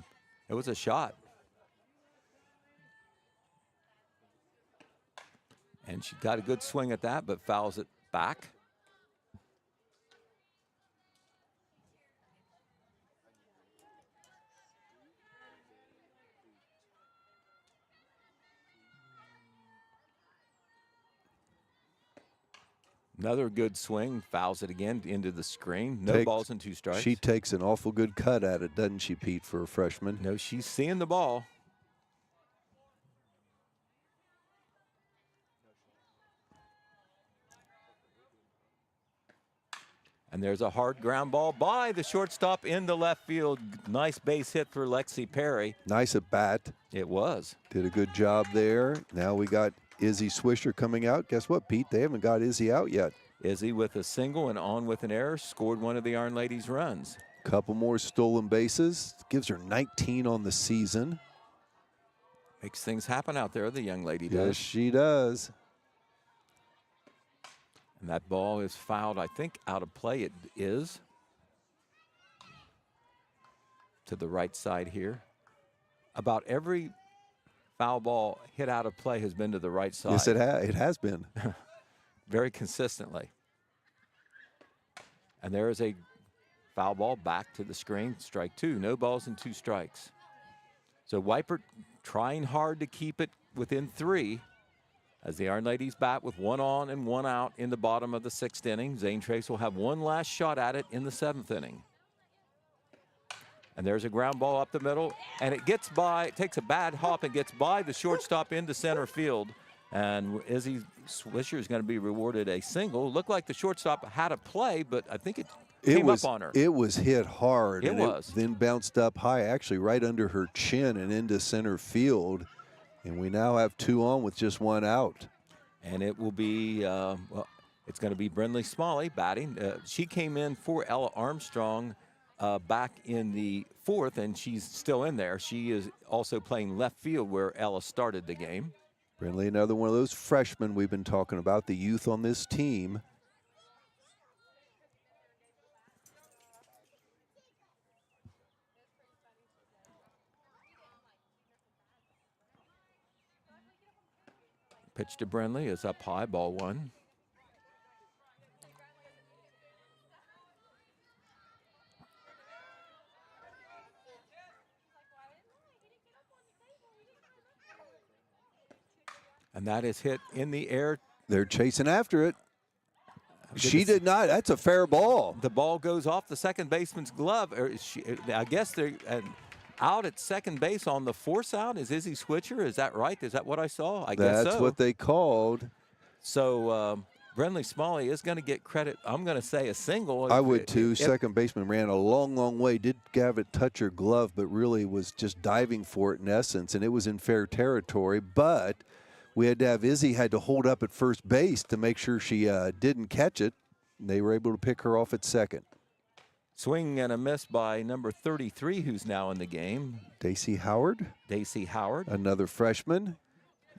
B: a shot. And she got a good swing at that, but fouls it back. Another good swing, fouls it again into the screen. No balls and 2 strikes.
C: She takes an awful good cut at it, doesn't she, Pete, for a freshman?
B: No, she's seeing the ball. And there's a hard ground ball by the shortstop into left field. Nice base hit for Lexi Perry.
C: Nice at bat.
B: It was.
C: Did a good job there. Now we got Izzy Swisher coming out. Guess what, Pete? They haven't got Izzy out yet.
B: Izzy with a single and on with an error scored one of the Iron Ladies' runs.
C: Couple more stolen bases. Gives her 19 on the season.
B: Makes things happen out there, the young lady does.
C: Yes, she does.
B: And that ball is fouled, I think, out of play. It is. To the right side here. About every foul ball hit out of play has been to the right side.
C: Yes, it has been.
B: Very consistently. And there is a foul ball back to the screen. Strike 2. No balls and 2 strikes. So Weipert trying hard to keep it within 3. As the Iron Ladies bat with 1 on and 1 out in the bottom of the 6th inning. Zane Trace will have one last shot at it in the 7th inning. And there's a ground ball up the middle, and it gets by, it takes a bad hop and gets by the shortstop into center field. And Izzy Swisher is going to be rewarded a single. Looked like the shortstop had a play, but I think it came up on her.
C: It was hit hard.
B: It was.
C: Then bounced up high, actually right under her chin and into center field. And we now have 2 on with just 1 out.
B: And it will be, well, it's going to be Brinley Smalley batting. She came in for Ella Armstrong back in the 4th, and she's still in there. She is also playing left field where Ella started the game.
C: Brinley, another one of those freshmen we've been talking about, the youth on this team.
B: Pitch to Brinley is up high, ball 1. And that is hit in the air.
C: They're chasing after it. She did not. That's a fair ball.
B: The ball goes off the second baseman's glove. I guess they're out at second base on the force out. Is Izzy Switcher? Is that right? Is that what I saw? I guess so.
C: That's what they called.
B: So Brinley Smalley is going to get credit. I'm going to say a single.
C: I would too. Second baseman ran a long, long way. Did have it touch her glove, but really was just diving for it in essence, and it was in fair territory. But we had to have Izzy had to hold up at first base to make sure she didn't catch it. They were able to pick her off at second.
B: Swing and a miss by number 33, who's now in the game.
C: Daisy Howard.
B: Daisy Howard.
C: Another freshman.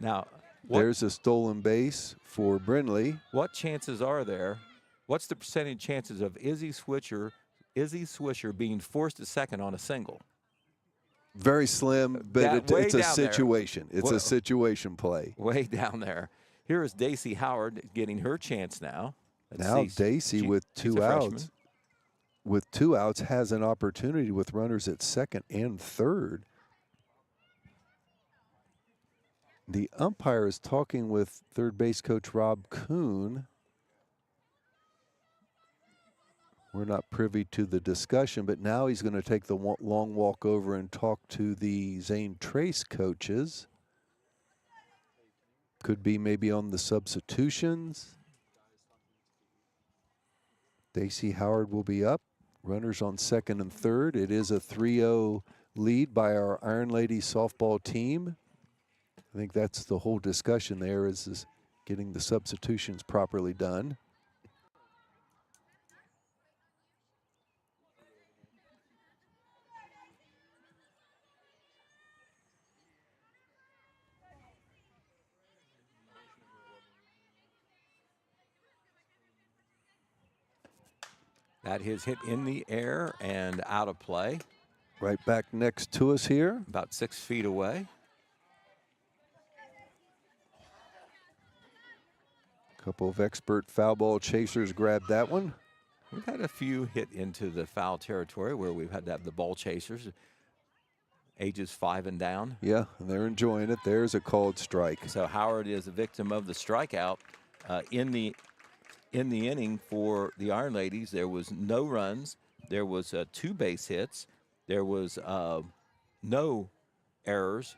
B: Now,
C: there's a stolen base for Brinley.
B: What chances are there? What's the percentage chances of Izzy Swisher being forced to second on a single?
C: Very slim, but it's a situation. It's a situation play.
B: Way down there. Here is Daisy Howard getting her chance now.
C: Now Daisy with 2 outs. With 2 outs, has an opportunity with runners at second and third. The umpire is talking with third base coach Rob Kuhn. We're not privy to the discussion, but now he's going to take the long walk over and talk to the Zane Trace coaches. Could be maybe on the substitutions. Daisy Howard will be up. Runners on second and third. It is a 3-0 lead by our Iron Ladies softball team. I think that's the whole discussion there is getting the substitutions properly done.
B: That is hit in the air and out of play.
C: Right back next to us here.
B: About 6 feet away.
C: Couple of expert foul ball chasers grabbed that one.
B: We've had a few hit into the foul territory where we've had to have the ball chasers, ages 5 and down.
C: Yeah, and they're enjoying it. There's a called strike.
B: So Howard is a victim of the strikeout in the in the inning for the Iron Ladies. There was no runs. There was 2 base hits. There was no errors,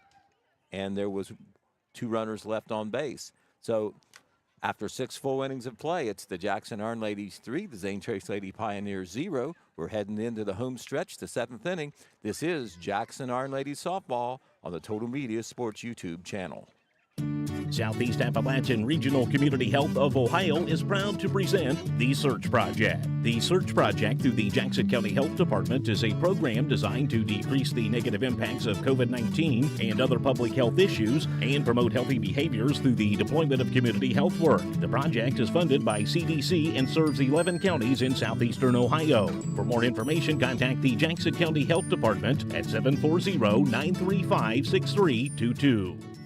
B: and there was 2 runners left on base. So after 6 full innings of play, it's the Jackson Iron Ladies 3, the Zane Trace Lady Pioneers 0. We're heading into the home stretch, the 7th inning. This is Jackson Iron Ladies softball on the Total Media Sports YouTube channel.
G: Southeast Appalachian Regional Community Health of Ohio is proud to present The Search Project. The Search Project through the Jackson County Health Department is a program designed to decrease the negative impacts of COVID-19 and other public health issues and promote healthy behaviors through the deployment of community health work. The project is funded by CDC and serves 11 counties in southeastern Ohio. For more information, contact the Jackson County Health Department at 740-935-6322.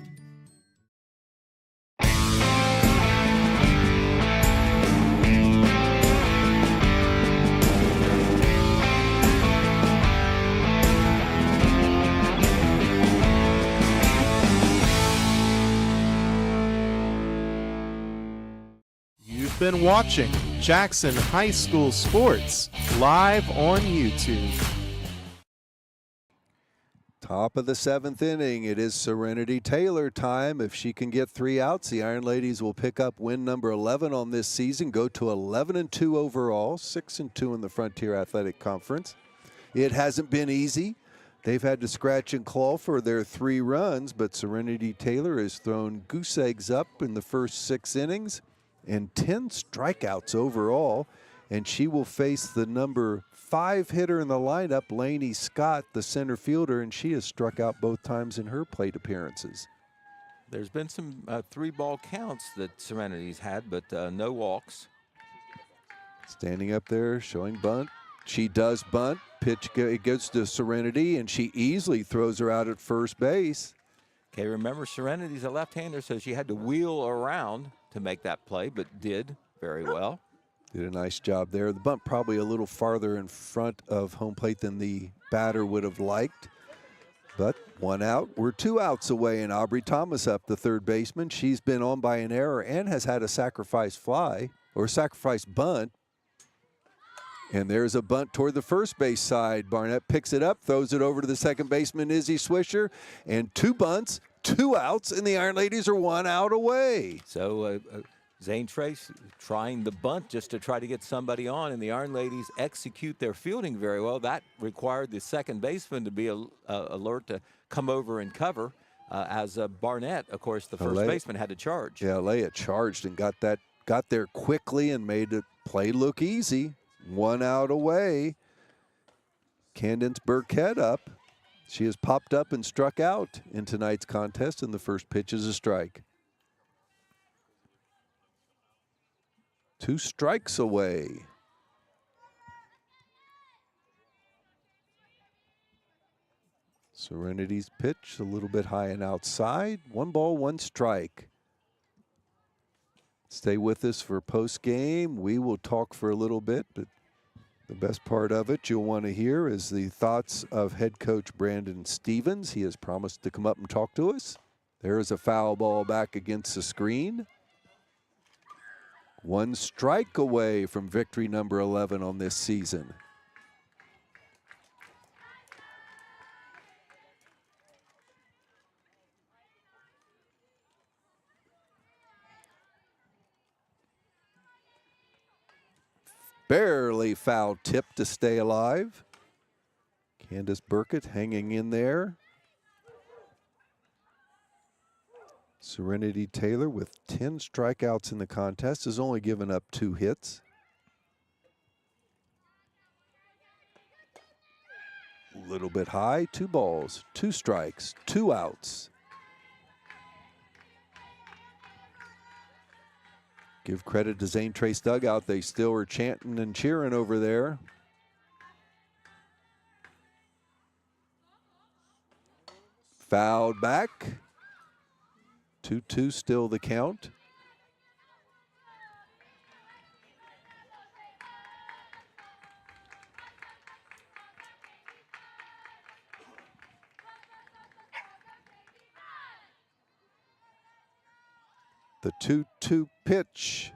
A: You've been watching Jackson High School Sports live on YouTube.
C: Top of the 7th inning. It is Serenity Taylor time. If she can get 3 outs, the Iron Ladies will pick up win number 11 on this season, go to 11-2 overall, 6-2 in the Frontier Athletic Conference. It hasn't been easy. They've had to scratch and claw for their 3 runs, but Serenity Taylor has thrown goose eggs up in the first 6 innings and 10 strikeouts overall, and she will face the number 5 hitter in the lineup, Lainey Scott, the center fielder, and she has struck out both times in her plate appearances.
B: There's been some 3-ball counts that Serenity's had, but no walks.
C: Standing up there, showing bunt. She does bunt. Pitch it goes to Serenity, and she easily throws her out at first base.
B: Okay, remember, Serenity's a left-hander, so she had to wheel around to make that play, but did very well.
C: Did a nice job there. The bunt probably a little farther in front of home plate than the batter would have liked. But 1 out. We're 2 outs away, and Aubrey Thomas up, the third baseman. She's been on by an error and has had a sacrifice fly or sacrifice bunt. And there's a bunt toward the first base side. Barnett picks it up, throws it over to the second baseman, Izzy Swisher, and 2 bunts, 2 outs, and the Iron Ladies are 1 out away.
B: So Zane Trace trying the bunt just to try to get somebody on, and the Iron Ladies execute their fielding very well. That required the second baseman to be alert to come over and cover, as Barnett, of course, the first baseman, had to charge.
C: Yeah, Alea charged and got there quickly and made the play look easy. 1 out away. Candace Burkett up. She has popped up and struck out in tonight's contest, and the first pitch is a strike. 2 strikes away. Serenity's pitch a little bit high and outside. 1 ball, 1 strike. Stay with us for post game. We will talk for a little bit, but the best part of it you'll want to hear is the thoughts of head coach Brandon Stevens. He has promised to come up and talk to us. There is a foul ball back against the screen. 1 strike away from victory number 11 on this season. Barely foul tip to stay alive. Candace Burkett hanging in there. Serenity Taylor, with 10 strikeouts in the contest, has only given up 2 hits. A little bit high, 2 balls, 2 strikes, 2 outs. Give credit to Zane Trace dugout. They still are chanting and cheering over there. Fouled back. 2-2 still the count. The 2-2 pitch.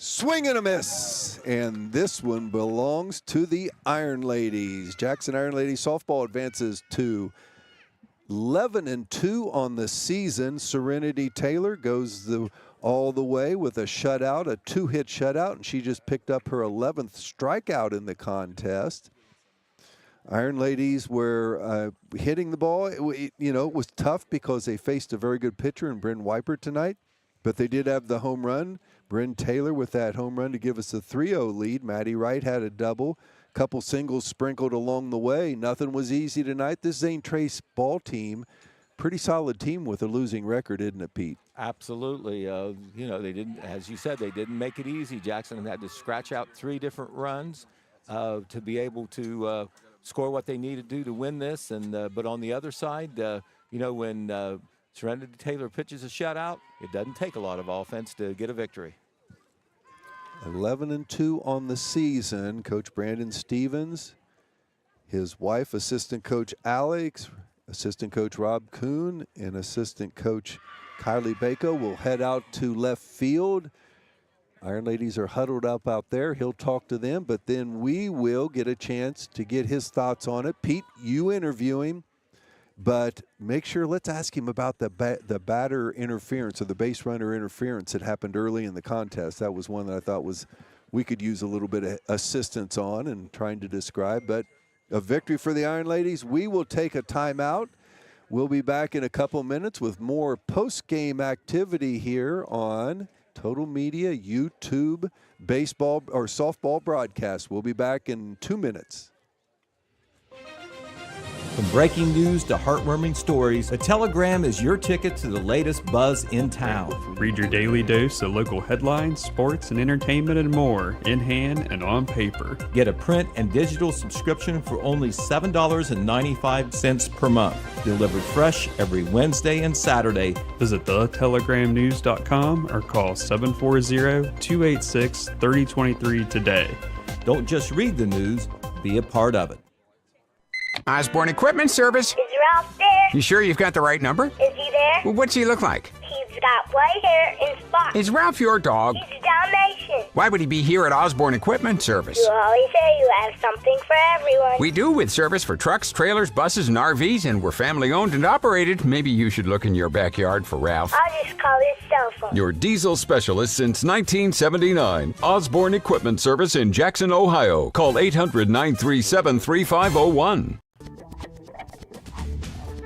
C: Swing and a miss. And this one belongs to the Iron Ladies. Jackson Iron Ladies softball advances to 11-2 on the season. Serenity Taylor goes all the way with a shutout, a 2-hit shutout, and she just picked up her 11th strikeout in the contest. Iron Ladies were hitting the ball. It was tough because they faced a very good pitcher in Bryn Wiper tonight, but they did have the home run. Bryn Taylor with that home run to give us a 3-0 lead. Maddie Wright had a double. Couple singles sprinkled along the way. Nothing was easy tonight. This Zane Trace ball team, pretty solid team with a losing record, isn't it, Pete?
B: Absolutely. They didn't, as you said, they didn't make it easy. Jackson had to scratch out 3 different runs to be able to score what they needed to do to win this. And but on the other side, when Serenity Taylor pitches a shutout, it doesn't take a lot of offense to get a victory.
C: 11-2 on the season. Coach Brandon Stevens, his wife, assistant coach Alex, assistant coach Rob Kuhn, and assistant coach Kylie Bako will head out to left field. Iron Ladies are huddled up out there. He'll talk to them, but then we will get a chance to get his thoughts on it. Pete, you interview him, but make sure, let's ask him about the batter interference or the base runner interference that happened early in the contest. That was one that I thought we could use a little bit of assistance on and trying to describe, but a victory for the Iron Ladies. We will take a timeout. We'll be back in a couple minutes with more post-game activity here on Total Media YouTube baseball or softball broadcast. We'll be back in 2 minutes.
B: From breaking news to heartwarming stories, the Telegram is your ticket to the latest buzz in town.
N: Read your daily dose of local headlines, sports, and entertainment and more in hand and on paper.
B: Get a print and digital subscription for only $7.95 per month. Delivered fresh every Wednesday and Saturday.
N: Visit thetelegramnews.com or call 740-286-3023 today.
B: Don't just read the news, be a part of it.
H: Osborne Equipment Service.
I: Is Ralph there?
H: You sure you've got the right number?
I: Is he there?
H: Well, what's he look like?
I: He's got white hair and spots.
H: Is Ralph your dog?
I: He's a Dalmatian.
H: Why would he be here at Osborne Equipment Service?
I: You always say you have something for everyone.
H: We do, with service for trucks, trailers, buses, and RVs, and we're family owned and operated. Maybe you should look in your backyard for Ralph.
I: I'll just call his cell phone.
J: Your diesel specialist since 1979. Osborne Equipment Service in Jackson, Ohio. Call 800-937-3501.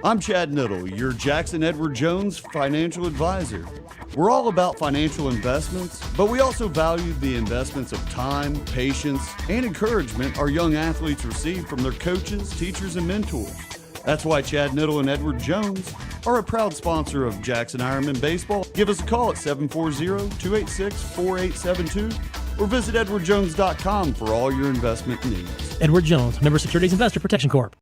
E: I'm Chad Niddle, your Jackson Edward Jones financial advisor. We're all about financial investments, but we also value the investments of time, patience, and encouragement our young athletes receive from their coaches, teachers, and mentors. That's why Chad Niddle and Edward Jones are a proud sponsor of Jackson Ironman Baseball. Give us a call at 740-286-4872 or visit edwardjones.com for all your investment needs.
F: Edward Jones, Member Securities Investor Protection Corp.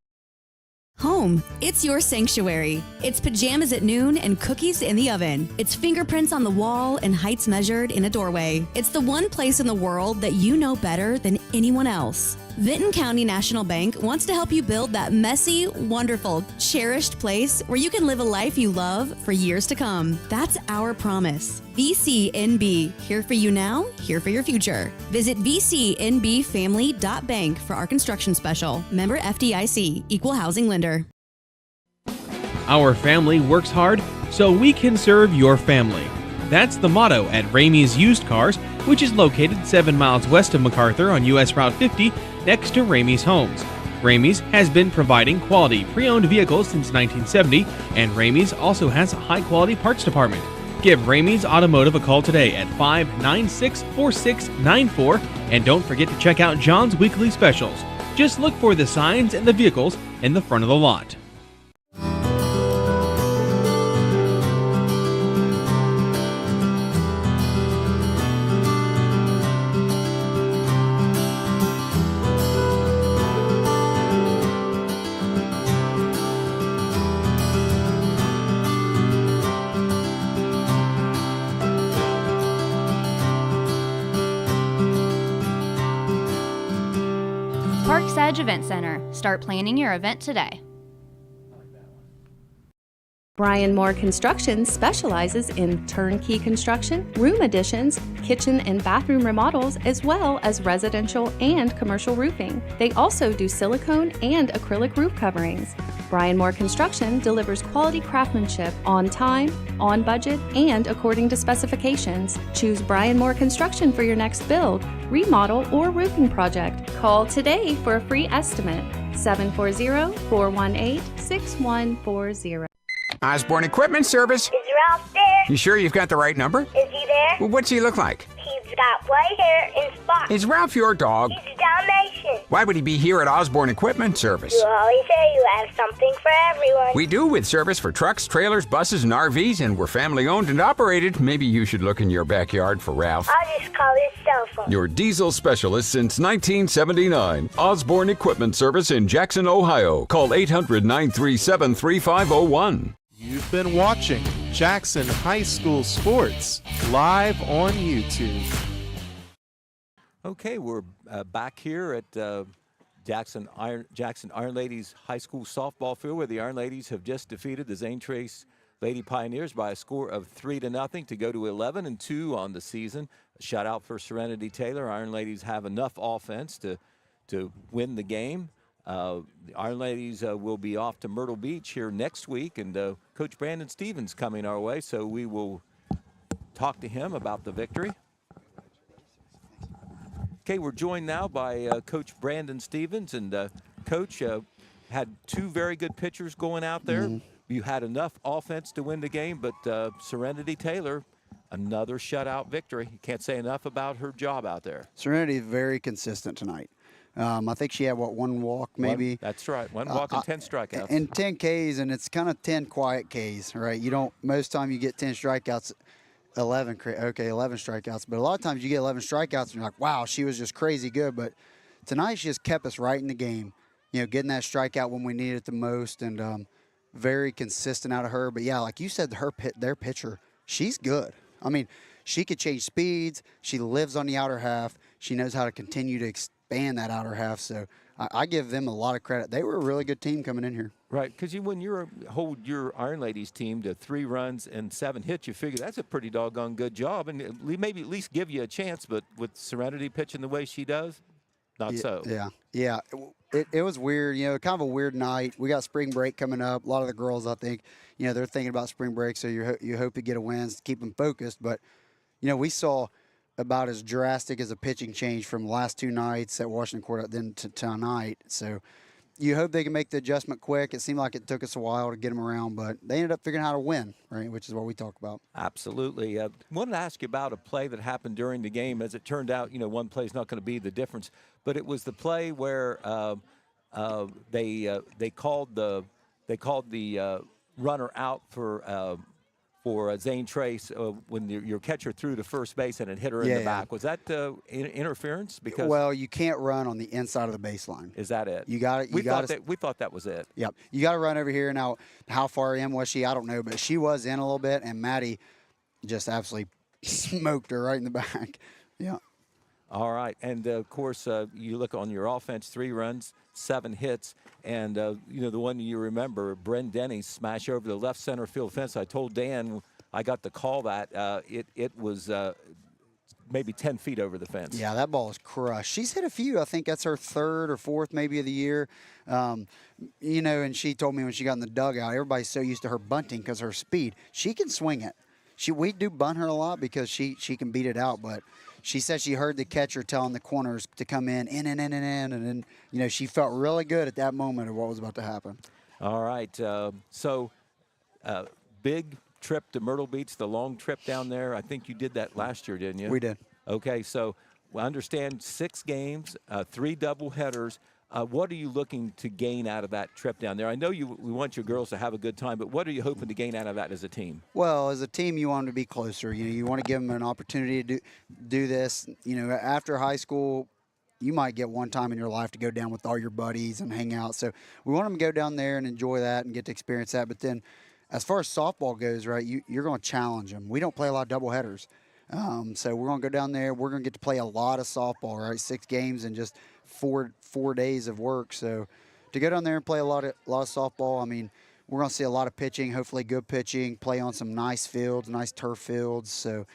L: Home, it's your sanctuary. It's pajamas at noon and cookies in the oven. It's fingerprints on the wall and heights measured in a doorway. It's the one place in the world that you know better than anyone else. Vinton County National Bank wants to help you build that messy, wonderful, cherished place where you can live a life you love for years to come. That's our promise. VCNB, here for you now, here for your future. Visit vcnbfamily.bank for our construction special. Member FDIC, Equal Housing Lender.
O: Our family works hard so we can serve your family. That's the motto at Ramey's Used Cars, which is located 7 miles west of MacArthur on US Route 50 next to Ramey's Homes. Ramey's has been providing quality pre-owned vehicles since 1970, and Ramey's also has a high-quality parts department. Give Ramey's Automotive a call today at 596-4694, and don't forget to check out John's weekly specials. Just look for the signs and the vehicles in the front of the lot.
D: Parks Edge Event Center. Start planning your event today.
P: Brian Moore Construction specializes in turnkey construction, room additions, kitchen and bathroom remodels, as well as residential and commercial roofing. They also do silicone and acrylic roof coverings. Brian Moore Construction delivers quality craftsmanship on time, on budget, and according to specifications. Choose Brian Moore Construction for your next build, remodel, or roofing project. Call today for a free estimate. 740-418-6140.
H: Osborne Equipment Service.
I: Is Ralph there?
H: You sure you've got the right number?
I: Is he there?
H: Well, what's he look like?
I: He's got white hair and spots.
H: Is Ralph your dog?
I: He's a Dalmatian.
H: Why would he be here at Osborne Equipment Service?
I: You always say you have something for everyone.
H: We do, with service for trucks, trailers, buses, and RVs, and we're family owned and operated. Maybe you should look in your backyard for Ralph.
I: I'll just call his cell phone.
J: Your diesel specialist since 1979. Osborne Equipment Service in Jackson, Ohio. Call 800-937-3501.
A: You've been watching Jackson High School Sports live on YouTube.
B: Okay, we're back here at Jackson Iron Ladies High School softball field, where the Iron Ladies have just defeated the Zane Trace Lady Pioneers by a score of 3-0 to go to 11-2 on the season. A shout out for Serenity Taylor. Iron Ladies have enough offense to win the game. The Iron Ladies will be off to Myrtle Beach here next week, and Coach Brandon Stevens coming our way, so we will talk to him about the victory. Okay, we're joined now by Coach Brandon Stevens, and Coach had two very good pitchers going out there.
Q: Mm-hmm.
B: You had enough offense to win the game, but Serenity Taylor, another shutout victory. You can't say enough about her job out there.
Q: Serenity is very consistent tonight. I think she had, one walk maybe?
B: That's right, one walk and 10 strikeouts.
Q: And 10 Ks, and it's kind of 10 quiet Ks, right? You don't, most time you get 10 strikeouts, 11 strikeouts. But a lot of times you get 11 strikeouts and you're like, wow, she was just crazy good. But tonight she just kept us right in the game, getting that strikeout when we needed it the most, and very consistent out of her. But, yeah, like you said, their pitcher, she's good. I mean, she could change speeds. She lives on the outer half. She knows how to continue to expand that outer half. So I give them a lot of credit. They were a really good team coming in here.
B: Right, because when you hold your Iron Ladies team to 3 runs and 7 hits, you figure that's a pretty doggone good job, and maybe at least give you a chance. But with Serenity pitching the way she does, not so.
Q: Yeah. It was weird, kind of a weird night. We got spring break coming up. A lot of the girls, I think, they're thinking about spring break, so you hope to get a win to keep them focused. But, we saw about as drastic as a pitching change from the last 2 nights at Washington Court then to tonight. So you hope they can make the adjustment quick. It seemed like it took us a while to get them around, but they ended up figuring out how to win, right, which is what we talked about.
B: Absolutely. I wanted to ask you about a play that happened during the game. As it turned out, one play is not going to be the difference, but it was the play where they called the runner out for Zane Trace when your catcher threw to first base and it hit her in the back. Was that interference? Because
Q: you can't run on the inside of the baseline.
B: Is that it?
Q: You got it.
B: We thought that was it.
Q: Yep. You got to run over here. Now, how far in was she? I don't know, but she was in a little bit, and Maddie just absolutely smoked her right in the back. Yeah.
B: All right, and of course, you look on your offense: 3 runs, 7 hits, and the one you remember, Bren Denny smash over the left center field fence. I told Dan I got the call that it was maybe 10 feet over the fence.
Q: Yeah, that ball is crushed. She's hit a few. I think that's her 3rd or 4th maybe of the year. And she told me when she got in the dugout, everybody's so used to her bunting because her speed. She can swing it. We do bunt her a lot because she can beat it out, but she said she heard the catcher telling the corners to come in, and then, she felt really good at that moment of what was about to happen.
B: All right. So big trip to Myrtle Beach, the long trip down there. I think you did that last year, didn't you?
Q: We did.
B: Okay. So we understand 6 games, 3 doubleheaders. What are you looking to gain out of that trip down there? I know we want your girls to have a good time, but what are you hoping to gain out of that as a team?
Q: Well, as a team, you want them to be closer. You want to give them an opportunity to do this. After high school, you might get one time in your life to go down with all your buddies and hang out. So we want them to go down there and enjoy that and get to experience that. But then as far as softball goes, right, you're going to challenge them. We don't play a lot of doubleheaders. So we're going to go down there. We're going to get to play a lot of softball, right, 6 games and just 4 days of work. So to go down there and play a lot of softball, I mean, we're going to see a lot of pitching, hopefully good pitching, play on some nice fields, nice turf fields. So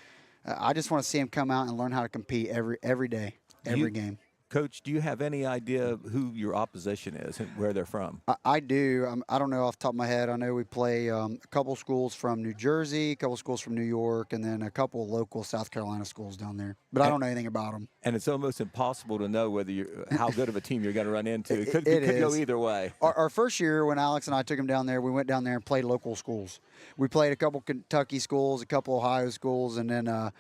Q: I just want to see them come out and learn how to compete every day, every game.
B: Coach, do you have any idea who your opposition is and where they're from?
Q: I do. I don't know off the top of my head. I know we play a couple schools from New Jersey, a couple schools from New York, and then a couple local South Carolina schools down there. But I don't know anything about them.
B: And it's almost impossible to know whether how good of a team you're going to run into. It could
Q: is.
B: go either way.
Q: Our first year when Alex and I took them down there, we went down there and played local schools. We played a couple Kentucky schools, a couple Ohio schools, and then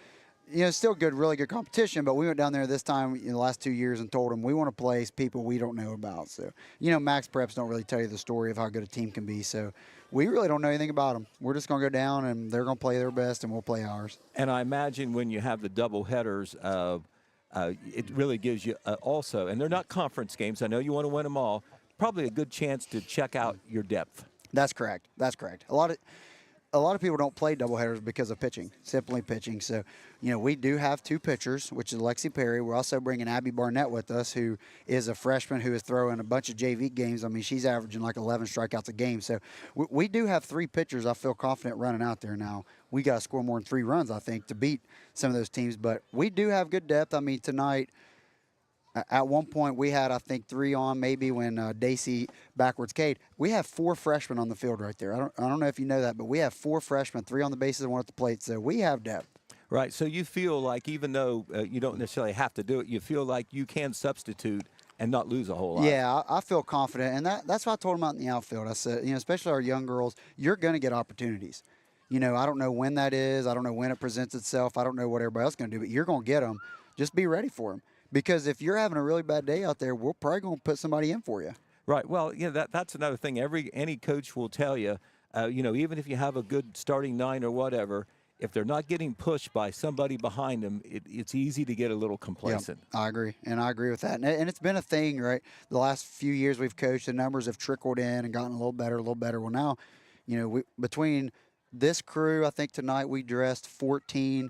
Q: still good, really good competition, but we went down there this time in the last 2 years and told them we want to play people we don't know about. So, max preps don't really tell you the story of how good a team can be. So we really don't know anything about them. We're just going to go down, and they're going to play their best, and we'll play ours.
B: And I imagine when you have the double headers, it really gives you also, and they're not conference games. I know you want to win them all. Probably a good chance to check out your depth.
Q: That's correct. A lot of people don't play doubleheaders because of pitching, simply pitching. So, we do have 2 pitchers, which is Lexi Perry. We're also bringing Abby Barnett with us, who is a freshman who is throwing a bunch of JV games. I mean, she's averaging like 11 strikeouts a game. So we do have 3 pitchers I feel confident running out there now. We got to score more than 3 runs, I think, to beat some of those teams. But we do have good depth. I mean, tonight, at one point, we had, I think, 3 on, maybe when Daisy backwards Cade. We have 4 freshmen on the field right there. I don't know if you know that, but we have 4 freshmen, 3 on the bases and 1 at the plate. So we have depth.
B: Right. So you feel like even though you don't necessarily have to do it, you feel like you can substitute and not lose a whole lot.
Q: Yeah, I feel confident. And that's what I told them out in the outfield. I said, especially our young girls, you're going to get opportunities. I don't know when that is. I don't know when it presents itself. I don't know what everybody else is going to do, but you're going to get them. Just be ready for them. Because if you're having a really bad day out there, we're probably going to put somebody in for you.
B: Right. Well, that's another thing. Any coach will tell you, even if you have a good starting 9 or whatever, if they're not getting pushed by somebody behind them, it's easy to get a little complacent.
Q: Yeah, I agree. And I agree with that. And it's been a thing, right? The last few years we've coached, the numbers have trickled in and gotten a little better. Well, now, between this crew, I think tonight we dressed 14,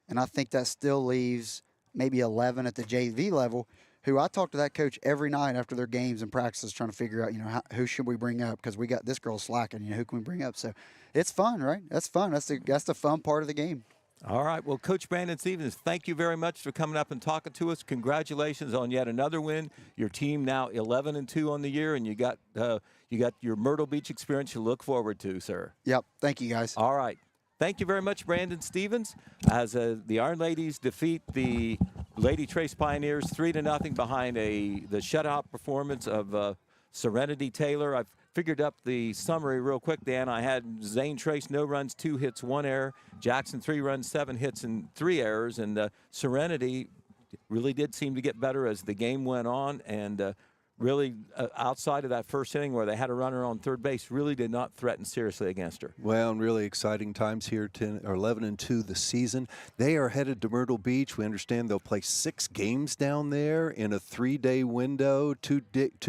Q: and I think that still leaves maybe 11 at the JV level, who I talk to that coach every night after their games and practices trying to figure out, who should we bring up, because we got this girl slacking, who can we bring up? So it's fun, right? That's fun. That's the fun part of the game.
B: All right. Well, Coach Brandon Stevens, thank you very much for coming up and talking to us. Congratulations on yet another win. Your team now 11-2 on the year, and you got your Myrtle Beach experience to look forward to, sir.
Q: Yep. Thank you, guys.
B: All right. Thank you very much, Brandon Stevens, as the Iron Ladies defeat the Lady Trace Pioneers 3-0 behind the shutout performance of Serenity Taylor. I've figured up the summary real quick, Dan. I had Zane Trace, no runs, 2 hits, 1 error. Jackson, 3 runs, 7 hits, and 3 errors. And Serenity really did seem to get better as the game went on, and really, outside of that first inning where they had a runner on third base, really did not threaten seriously against her.
C: Well, and really exciting times here, 11-2 this season. They are headed to Myrtle Beach. We understand they'll play 6 games down there in a 3-day window, 2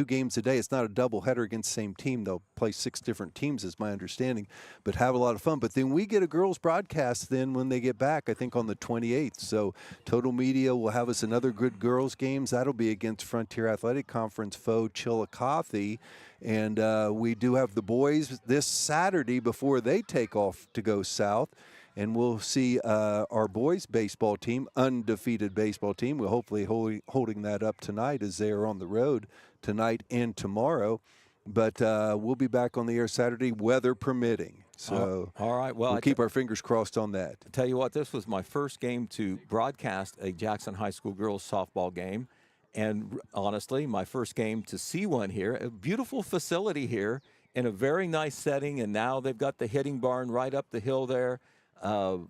C: games a day. It's not a doubleheader against the same team. They'll play 6 different teams, is my understanding, but have a lot of fun. But then we get a girls' broadcast then when they get back, I think on the 28th. So Total Media will have us another good girls' games. That'll be against Frontier Athletic Conference foe Chillicothe, and we do have the boys this Saturday before they take off to go south, and we'll see our boys baseball team, undefeated baseball team. We're hopefully holding that up tonight as they are on the road tonight and tomorrow, but we'll be back on the air Saturday, weather permitting. So
B: all right, well,
C: we'll keep our fingers crossed on that.
B: I tell you what, this was my first game to broadcast a Jackson High School girls softball game. And honestly, my first game to see one here. A beautiful facility here in a very nice setting, and now they've got the hitting barn right up the hill there. Of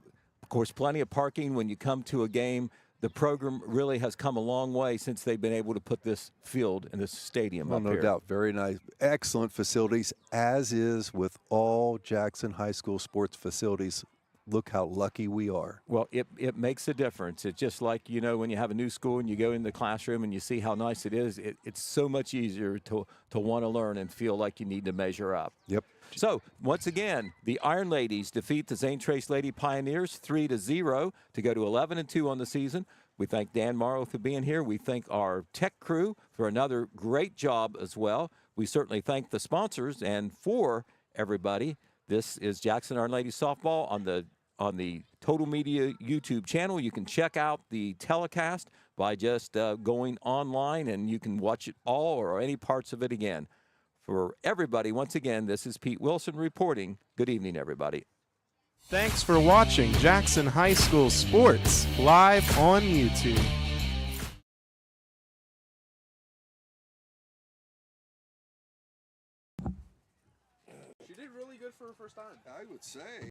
B: course, plenty of parking when you come to a game. The program really has come a long way since they've been able to put this field and this stadium up
C: here. No doubt. Very nice. Excellent facilities, as is with all Jackson High School sports facilities. Look how lucky we are.
B: Well, it makes a difference. It's just like, when you have a new school and you go in the classroom and you see how nice it is, it's so much easier to want to learn and feel like you need to measure up.
C: Yep.
B: So, once again, the Iron Ladies defeat the Zane Trace Lady Pioneers 3-0 to go to 11-2 on the season. We thank Dan Morrow for being here. We thank our tech crew for another great job as well. We certainly thank the sponsors, and for everybody. This is Jackson Iron Lady Softball on the Total Media YouTube channel. You can check out the telecast by just going online, and you can watch it all or any parts of it again. For everybody, once again, this is Pete Wilson reporting. Good evening, everybody.
A: Thanks for watching Jackson High School Sports live on YouTube.
C: She did really good for her first time. I would say.